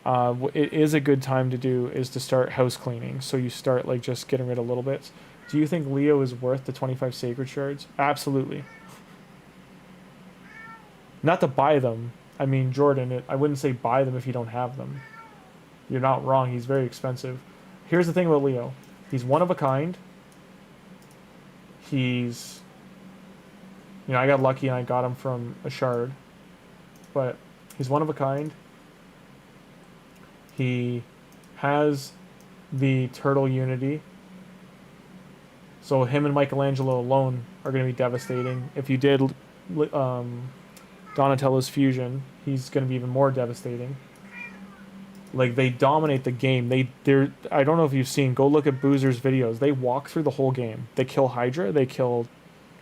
It is a good time to do is to start house cleaning. So you start like just getting rid of little bits. Do you think Leo is worth the 25 sacred shards? Absolutely. Not to buy them. I mean, Jordan, I wouldn't say buy them if you don't have them. You're not wrong. He's very expensive. Here's the thing about Leo. He's one of a kind. He's... You know, I got lucky and I got him from a shard. But he's one of a kind. He has the turtle unity. So him and Michelangelo alone are going to be devastating. If you did Donatello's fusion, he's going to be even more devastating. Like, they dominate the game. They're I don't know if you've seen, go look at Boozer's videos. They walk through the whole game. They kill Hydra, they kill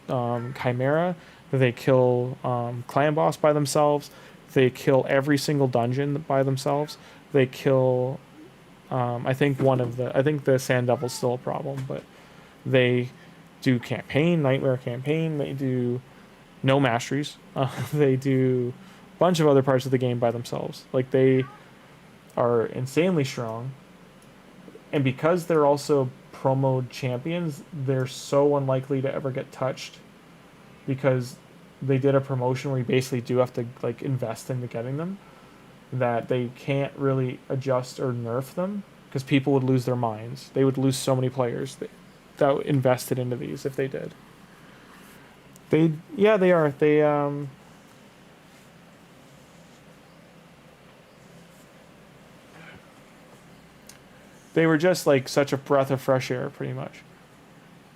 Chimera, they kill Clan Boss by themselves, they kill every single dungeon by themselves, they kill I think the Sand Devil's still a problem, but they do campaign, Nightmare campaign, they do no masteries, they do a bunch of other parts of the game by themselves. Like, they are insanely strong, and because they're also promoed champions, they're so unlikely to ever get touched, because they did a promotion where you basically do have to like invest into getting them, that they can't really adjust or nerf them, because people would lose their minds. They would lose so many players that invested into these if they did. They are. They were just like such a breath of fresh air, pretty much,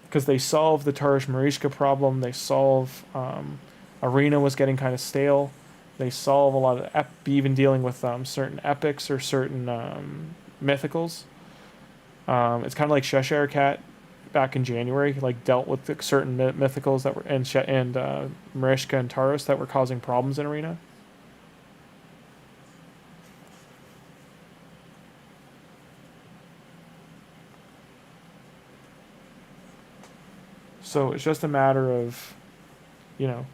because they solved the Tarish Marishka problem. They solve Arena was getting kind of stale. They solve a lot of even dealing with certain epics or certain mythicals. It's kind of like Cheshire Cat back in January, like dealt with certain mythicals that were and Marishka and Taros that were causing problems in Arena. So it's just a matter of, you know,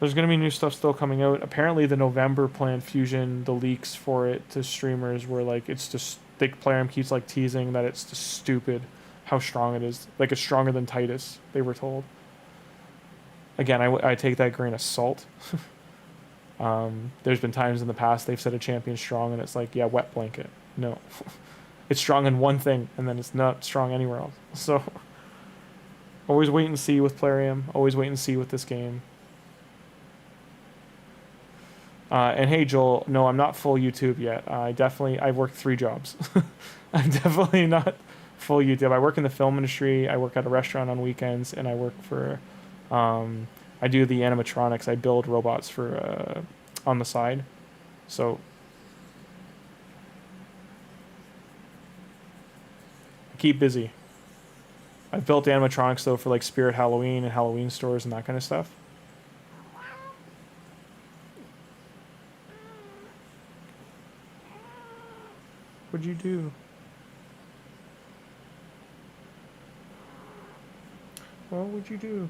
there's going to be new stuff still coming out. Apparently the November planned fusion, the leaks for it to streamers were like, it's just, the player keeps like teasing that it's just stupid how strong it is. Like, it's stronger than Titus, they were told. Again, I take that grain of salt. There's been times in the past they've said a champion's strong and it's like, yeah, wet blanket. No. it's strong in one thing, and then it's not strong anywhere else. So always wait and see with Plarium. Always wait and see with this game. And hey, Joel, no, I'm not full YouTube yet. I've worked 3 jobs. I'm definitely not full YouTube. I work in the film industry. I work at a restaurant on weekends, and I work for, I do the animatronics. I build robots for, on the side. So I keep busy. I've built animatronics though for like Spirit Halloween and Halloween stores and that kind of stuff. What'd you do? What would you do?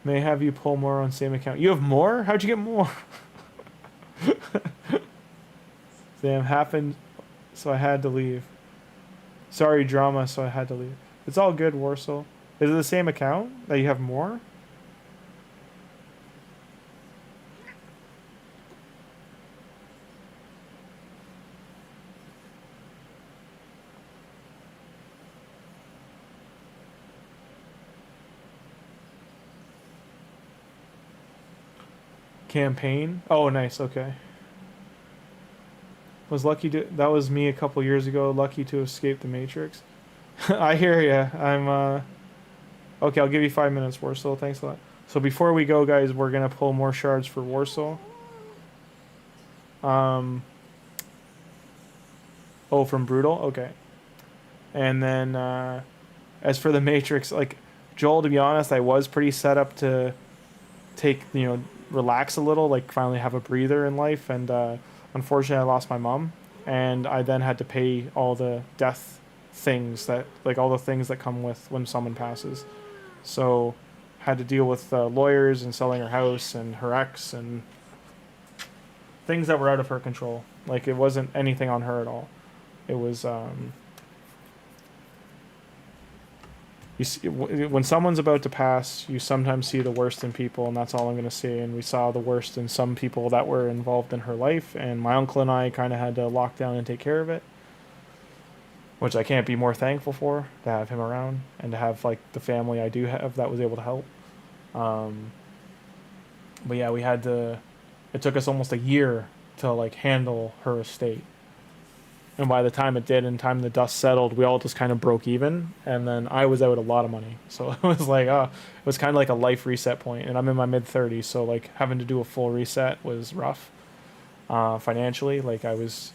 May I have you pull more on same account. You have more? How'd you get more? Damn, happened, so I had to leave. Sorry, drama, so I had to leave. It's all good, Warsaw. Is it the same account that you have more? Campaign? Oh, nice, okay. Was lucky to... That was me a couple years ago, lucky to escape the Matrix. I hear ya. I'm, Okay, I'll give you 5 minutes, Warsaw. Thanks a lot. So before we go, guys, we're gonna pull more shards for Warsaw. Oh, from Brutal? Okay. And then, as for the Matrix, like, Joel, to be honest, I was pretty set up to take, you know, relax a little, like finally have a breather in life, and unfortunately I lost my mom, and I then had to pay all the death things that, like all the things that come with when someone passes. So had to deal with lawyers and selling her house and her ex and things that were out of her control. Like it wasn't anything on her at all. It was you see, when someone's about to pass, you sometimes see the worst in people, and that's all I'm going to say. And we saw the worst in some people that were involved in her life, and my uncle and I kind of had to lock down and take care of it, which I can't be more thankful for, to have him around and to have like the family I do have that was able to help. But yeah, we had to, it took us almost a year to like handle her estate. And by the time it did, and time the dust settled, we all just kind of broke even. And then I was out a lot of money. So it was like, it was kind of like a life reset point. And I'm in my mid-30s, so like having to do a full reset was rough. Financially, like it's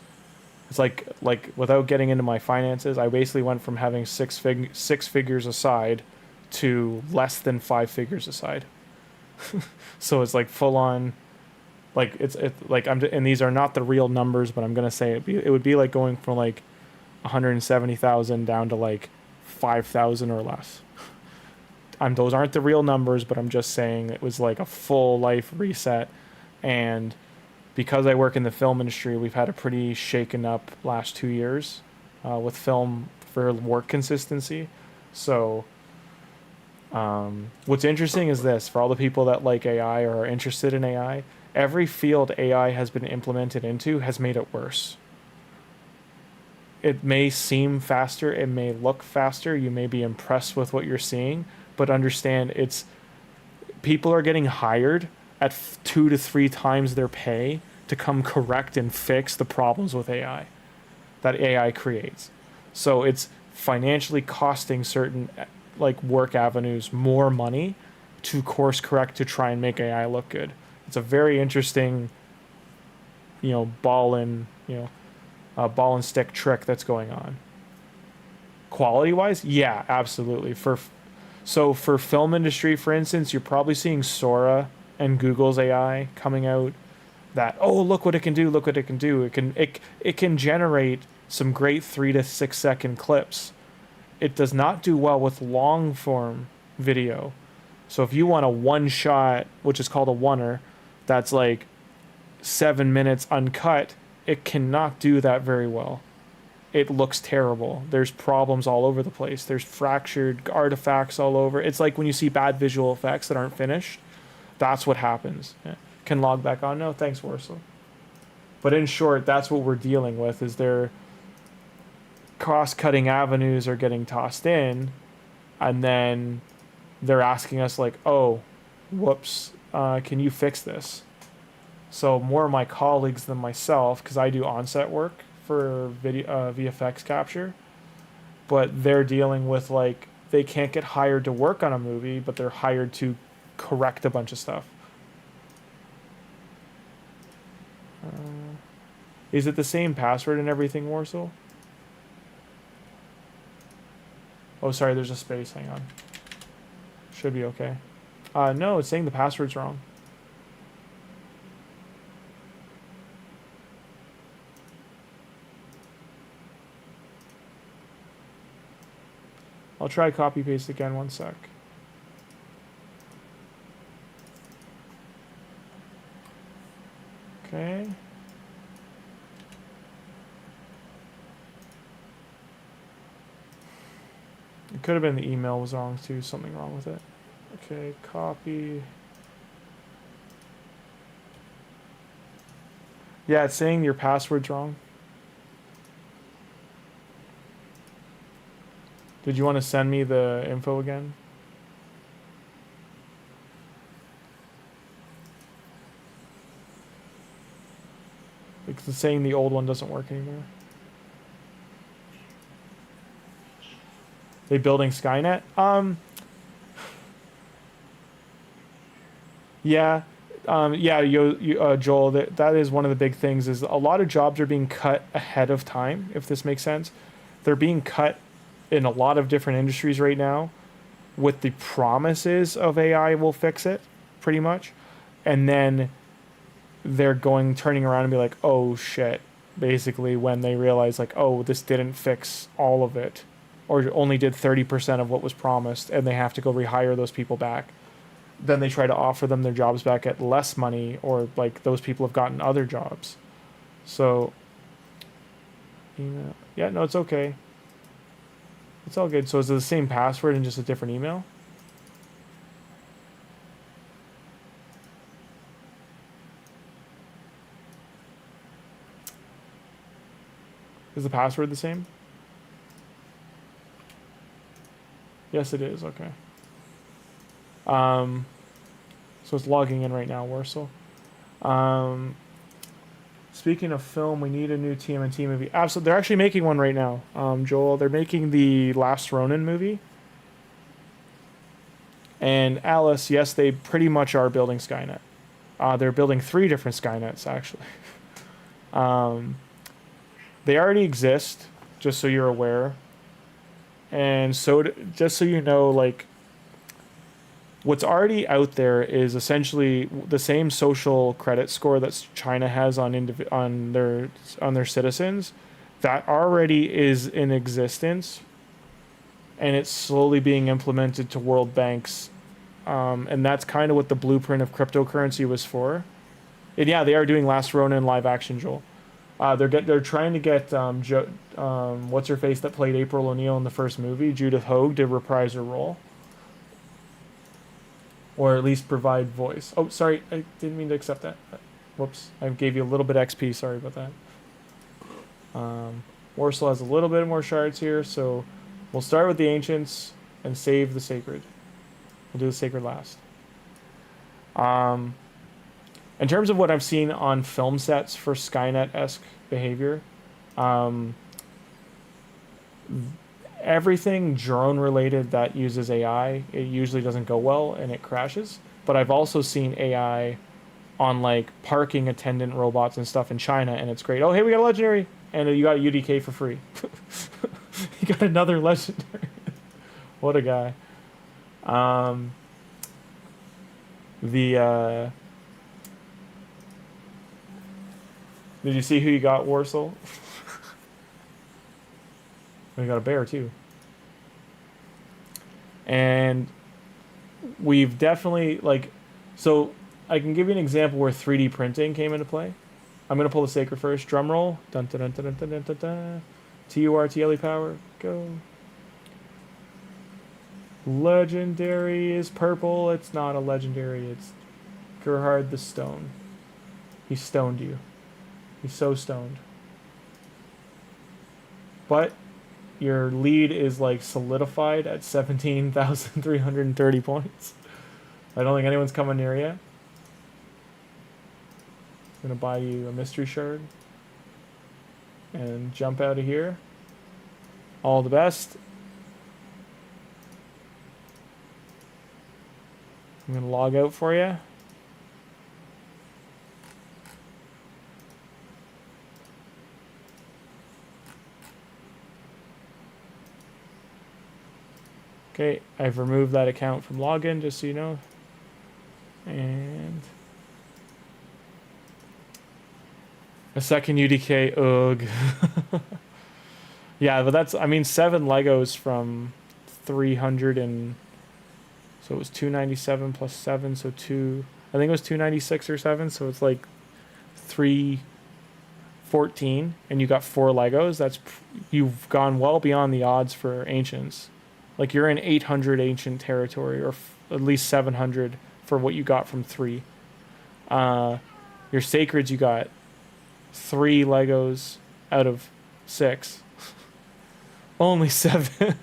like without getting into my finances, I basically went from having six figures aside to less than 5 figures aside. So it's like full on. Like it's like and these are not the real numbers, but I'm gonna say it would be like going from like 170,000 down to like 5,000 or less. Those aren't the real numbers, but I'm just saying it was like a full life reset. And because I work in the film industry, we've had a pretty shaken up last 2 years with film for work consistency. So what's interesting is this, for all the people that like AI or are interested in AI, every field AI has been implemented into has made it worse. It may seem faster, it may look faster, you may be impressed with what you're seeing, but understand people are getting hired at 2 to 3 times their pay to come correct and fix the problems with AI that AI creates. So it's financially costing certain like work avenues more money to course correct to try and make AI look good. It's a very interesting, ball and stick trick that's going on. Quality wise, yeah, absolutely. For film industry, for instance, you're probably seeing Sora and Google's AI coming out. That look what it can do! Look what it can do! It can generate some great 3 to 6 second clips. It does not do well with long form video. So if you want a one shot, which is called a oneer, that's like 7 minutes uncut, it cannot do that very well. It looks terrible. There's problems all over the place. There's fractured artifacts all over. It's like when you see bad visual effects that aren't finished. That's what happens. can log back on now. Thanks, Warsaw. But in short, that's what we're dealing with, is their cost-cutting avenues are getting tossed in, and then they're asking us like, oh, whoops, can you fix this? So more of my colleagues than myself, because I do on-set work for video VFX capture, but they're dealing with like, they can't get hired to work on a movie, but they're hired to correct a bunch of stuff. Is it the same password and everything, Warsaw? Oh, sorry, there's a space. Hang on. Should be okay. No, it's saying the password's wrong. I'll try copy paste again, 1 sec. Okay. It could have been the email was wrong too, something wrong with it. Okay, copy. Yeah, it's saying your password's wrong. Did you want to send me the info again? Because it's saying the old one doesn't work anymore. They building Skynet? Yeah. Joel, that is one of the big things, is a lot of jobs are being cut ahead of time, if this makes sense. They're being cut in a lot of different industries right now with the promises of AI will fix it, pretty much. And then they're turning around and be like, oh shit, basically, when they realize like, oh, this didn't fix all of it, or only did 30% of what was promised, and they have to go rehire those people back. Then they try to offer them their jobs back at less money, or like those people have gotten other jobs. So, email. Yeah, no, it's okay. It's all good. So is it the same password and just a different email? Is the password the same? Yes, it is. Okay. So it's logging in right now, Warsaw. Speaking of film, we need a new TMNT movie. Absolutely, they're actually making one right now, Joel. They're making the Last Ronin movie. And Alice, yes, they pretty much are building Skynet. They're building 3 different Skynets, actually. They already exist, just so you're aware. And so, just so you know, like, what's already out there is essentially the same social credit score that China has on their citizens. That already is in existence, and it's slowly being implemented to world banks, and that's kind of what the blueprint of cryptocurrency was for. And yeah, they are doing Last Ronin live action, Joel. They're trying to get what's her face that played April O'Neil in the first movie, Judith Hoag, to reprise her role. Or at least provide voice. Oh, sorry, I didn't mean to accept that. Whoops, I gave you a little bit XP, sorry about that. Warsaw has a little bit more shards here, so we'll start with the Ancients and save the Sacred. We'll do the Sacred last. In terms of what I've seen on film sets for Skynet-esque behavior, everything drone-related that uses AI, it usually doesn't go well and it crashes. But I've also seen AI on like parking attendant robots and stuff in China, and it's great. Oh, hey, we got a legendary, and you got a UDK for free. You got another legendary. What a guy. Did you see who you got, Warsaw? We got a bear too. And we've definitely, like, so I can give you an example where 3D printing came into play. I'm going to pull the Sacred first. Drum roll. Dun dun dun dun dun dun dun dun. TURTLE power. Go. Legendary is purple. It's not a legendary. It's Gerhard the Stone. He stoned you. He's so stoned. But your lead is like solidified at 17,330 points. I don't think anyone's coming near you. I'm gonna buy you a mystery shard and jump out of here. All the best. I'm gonna log out for you. Okay, I've removed that account from login, just so you know. And a second UDK, ugh. Yeah, but that's, I mean, 7 Legos from 300 and, so it was 297 plus 7, so 2, I think it was 296 or 7, so it's like 314, and you got 4 Legos. That's, you've gone well beyond the odds for Ancients. Like, you're in 800 Ancient territory, or at least 700 for what you got from 3. Your Sacreds, you got 3 Legos out of 6. Only 7.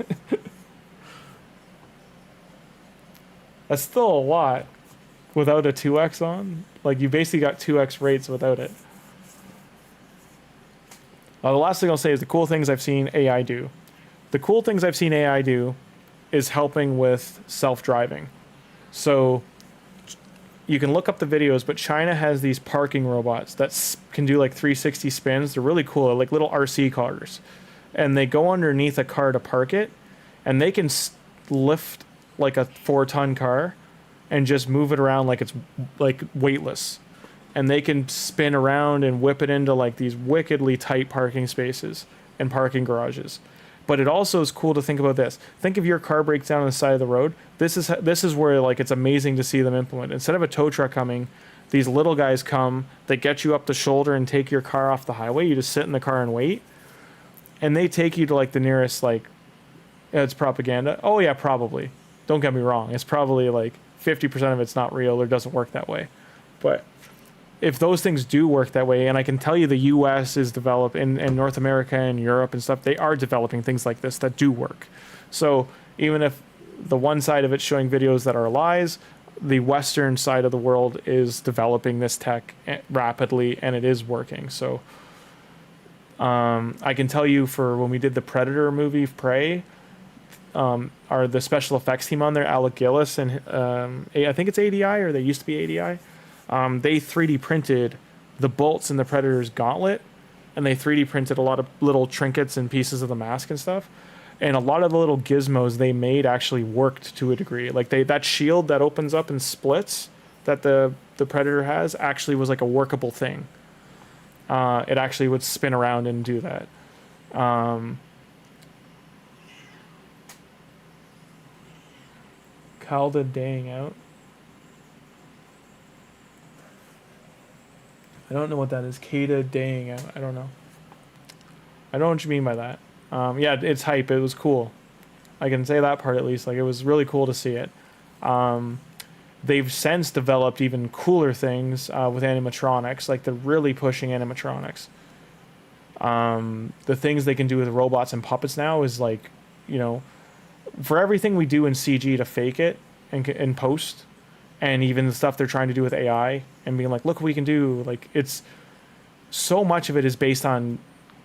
That's still a lot without a 2x on. Like, you basically got 2x rates without it. The last thing I'll say is the cool things I've seen AI do. The cool things I've seen AI do is helping with self-driving. So you can look up the videos, but China has these parking robots that can do like 360 spins. They're really cool. They're like little RC cars. And they go underneath a car to park it, and they can lift like a 4-ton car and just move it around like it's like weightless. And they can spin around and whip it into like these wickedly tight parking spaces and parking garages. But it also is cool to think about this. Think if your car breaks down on the side of the road. This is where like it's amazing to see them implement. Instead of a tow truck coming, these little guys come, they get you up the shoulder and take your car off the highway. You just sit in the car and wait. And they take you to like the nearest, like, it's propaganda. Oh yeah, probably. Don't get me wrong. It's probably like 50% of it's not real or doesn't work that way. But if those things do work that way, and I can tell you the US is developing, and North America and Europe and stuff, they are developing things like this that do work. So even if the one side of it's showing videos that are lies, the Western side of the world is developing this tech rapidly, and it is working. So I can tell you for when we did the Predator movie, Prey, the special effects team on there, Alec Gillis, and I think it's ADI, or they used to be ADI. They 3D printed the bolts in the Predator's gauntlet, and they 3D printed a lot of little trinkets and pieces of the mask and stuff. And a lot of the little gizmos they made actually worked to a degree. Like that shield that opens up and splits that the Predator has actually was like a workable thing. It actually would spin around and do that. Calda daying out. I don't know what that is. Kada daying out. I don't know. I don't know what you mean by that. Yeah, it's hype. It was cool. I can say that part at least. Like, it was really cool to see it. They've since developed even cooler things with animatronics. Like, they're really pushing animatronics. The things they can do with robots and puppets now is like, you know, for everything we do in CG to fake it and post, and even the stuff they're trying to do with AI and being like, look what we can do. Like, it's so much of it is based on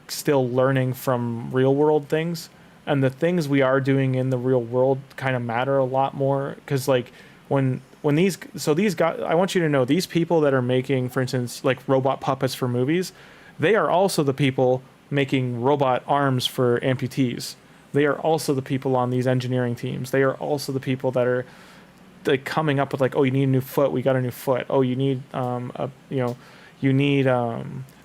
still learning from real world things, and the things we are doing in the real world kind of matter a lot more. Because like when these guys, I want you to know, these people that are making, for instance, like robot puppets for movies, they are also the people making robot arms for amputees. They are also the people on these engineering teams. They are also the people that are like coming up with like, oh, you need a new foot, we got a new foot. Oh, you need a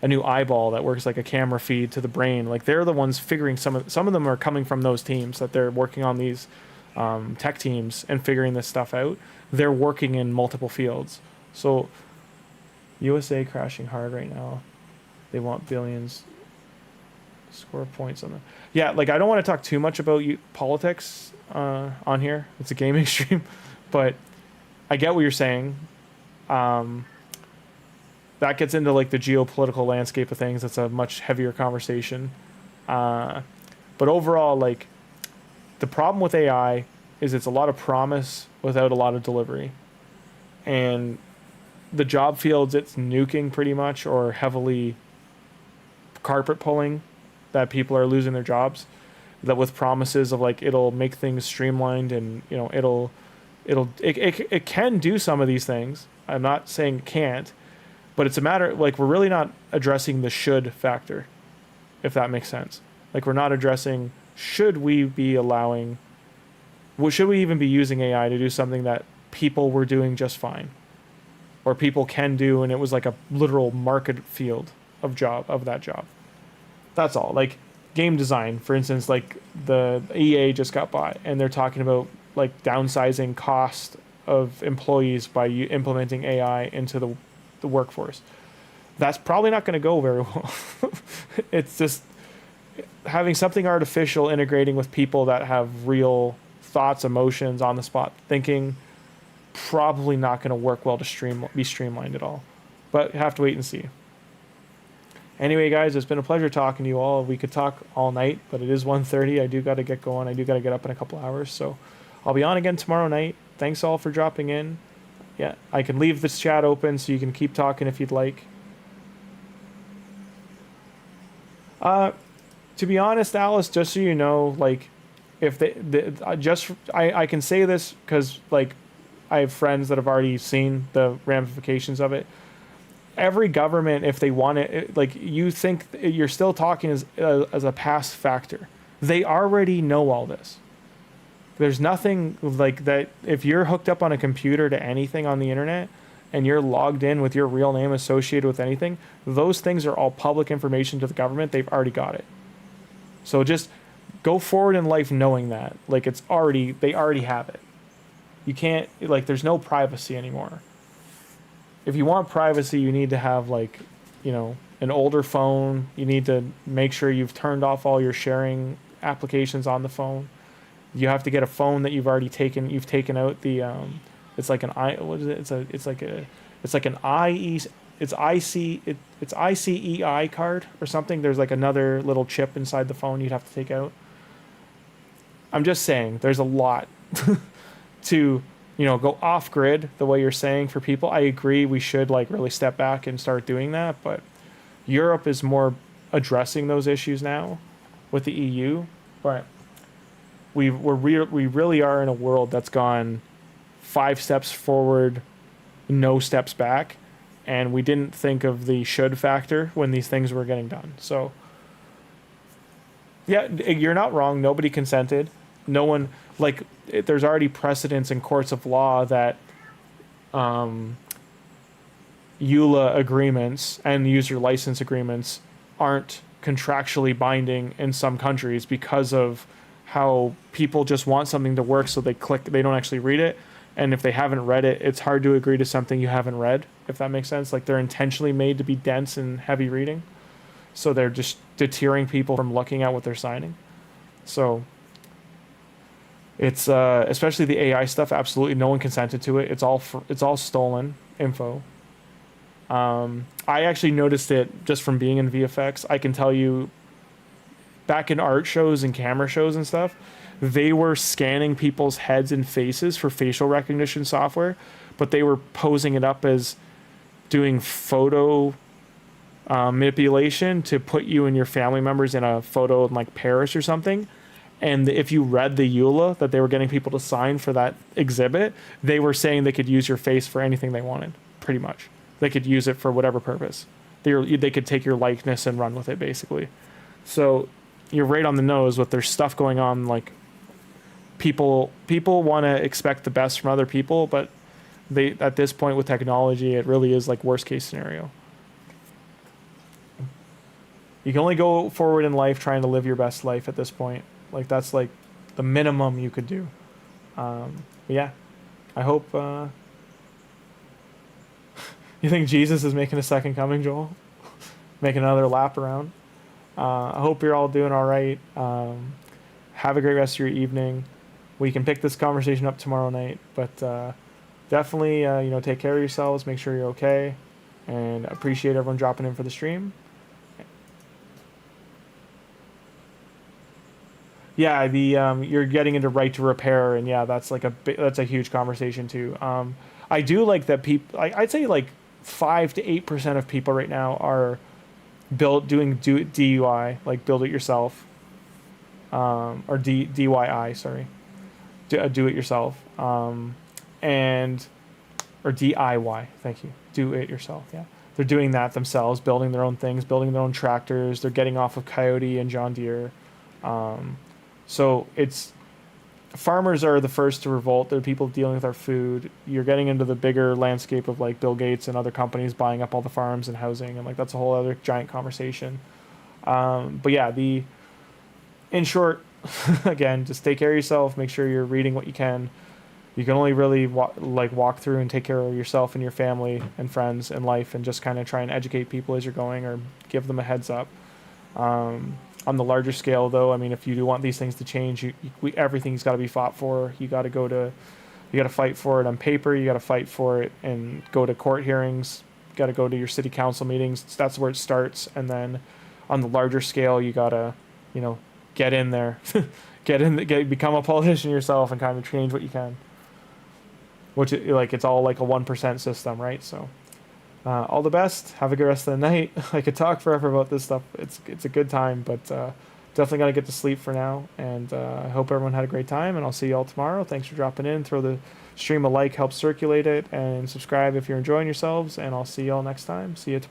new eyeball that works like a camera feed to the brain. Like, they're the ones figuring some of them are coming from those teams that they're working on, these tech teams, and figuring this stuff out. They're working in multiple fields. So USA crashing hard right now. They want billions. Score points on them. Yeah, like, I don't want to talk too much about politics on here. It's a gaming stream, but I get what you're saying. that gets into like the geopolitical landscape of things. That's a much heavier conversation. But overall, like, the problem with AI is it's a lot of promise without a lot of delivery. And the job fields it's nuking pretty much, or heavily carpet pulling, that people are losing their jobs, that with promises of like it'll make things streamlined, and you know it can do some of these things. I'm not saying it can't, but it's a matter, like, we're really not addressing the should factor, if that makes sense. Like, we're not addressing, should we be allowing, well, should we even be using AI to do something that people were doing just fine, or people can do, and it was like a literal market field of that job. That's all. Like, game design, for instance, like the EA just got bought, and they're talking about like downsizing cost of employees by implementing AI into the workforce. That's probably not going to go very well. It's just having something artificial integrating with people that have real thoughts, emotions, on the spot thinking, probably not going to work well to be streamlined at all. But you have to wait and see. Anyway, guys, it's been a pleasure talking to you all. We could talk all night, but it is 1:30. I do got to get going. I do got to get up in a couple hours. So I'll be on again tomorrow night. Thanks all for dropping in. Yeah, I can leave this chat open so you can keep talking if you'd like. To be honest, Alice, just so you know, like, if I can say this because, like, I have friends that have already seen the ramifications of it. Every government, if they want it, like, you think you're still talking as a past factor. They already know all this. There's nothing like that. If you're hooked up on a computer to anything on the internet and you're logged in with your real name associated with anything, those things are all public information to the government. They've already got it. So just go forward in life knowing that. Like, they already have it. You can't, like, there's no privacy anymore. If you want privacy, you need to have, like, you know, an older phone. You need to make sure you've turned off all your sharing applications on the phone. You have to get a phone that you've already taken. You've taken out the it's like an what is it? It's like an it's ICEI card or something. There's like another little chip inside the phone you'd have to take out. I'm just saying, there's a lot to, you know, go off grid the way you're saying for people. I agree we should, like, really step back and start doing that, but Europe is more addressing those issues now with the EU. But we really are in a world that's gone 5 steps forward, no steps back, and we didn't think of the should factor when these things were getting done. So yeah, you're not wrong. Nobody consented. No one, like, there's already precedents in courts of law that EULA agreements and user license agreements aren't contractually binding in some countries because of how people just want something to work, so they don't actually read it. And if they haven't read it, it's hard to agree to something you haven't read, if that makes sense. Like, they're intentionally made to be dense and heavy reading, so they're just deterring people from looking at what they're signing. So it's especially the AI stuff. Absolutely, no one consented to it. It's all stolen info. I actually noticed it just from being in VFX. I can tell you, back in art shows and camera shows and stuff, they were scanning people's heads and faces for facial recognition software, but they were posing it up as doing photo manipulation to put you and your family members in a photo in, like, Paris or something. And if you read the EULA that they were getting people to sign for that exhibit, they were saying they could use your face for anything they wanted, pretty much. They could use it for whatever purpose. They could take your likeness and run with it, basically. So you're right on the nose with there's stuff going on. Like, people want to expect the best from other people, but at this point with technology, it really is like worst case scenario. You can only go forward in life trying to live your best life at this point. Like, that's like the minimum you could do. But yeah, I hope you think Jesus is making a second coming, Joel? Making another lap around. I hope you're all doing all right. Have a great rest of your evening. We can pick this conversation up tomorrow night, but definitely, take care of yourselves. Make sure you're okay, and appreciate everyone dropping in for the stream. Yeah, the you're getting into right to repair, and yeah, that's like that's a huge conversation too. I do like that people. I'd say like 5 to 8% of people right now are doing DUI, like build it yourself, or DIY, sorry, do it yourself, and or DIY. Thank you, do it yourself. Yeah, they're doing that themselves, building their own things, building their own tractors. They're getting off of Coyote and John Deere. So it's farmers are the first to revolt. They're people dealing with our food. You're getting into the bigger landscape of like Bill Gates and other companies buying up all the farms and housing, and like that's a whole other giant conversation. But yeah, in short, again, just take care of yourself. Make sure you're reading what you can. You can only really walk through and take care of yourself and your family and friends and life, and just kind of try and educate people as you're going, or give them a heads up. On the larger scale, though, I mean, if you do want these things to change, everything's got to be fought for. You got to fight for it on paper. You got to fight for it and go to court hearings. You got to go to your city council meetings. That's where it starts. And then on the larger scale, you got to, get in there, become a politician yourself and kind of change what you can. Which, it's all like a 1% system, right? So, all the best. Have a good rest of the night. I could talk forever about this stuff. It's a good time, but definitely gotta get to sleep for now. And I hope everyone had a great time, and I'll see you all tomorrow. Thanks for dropping in. Throw the stream a like, help circulate it, and subscribe if you're enjoying yourselves. And I'll see you all next time. See you tomorrow.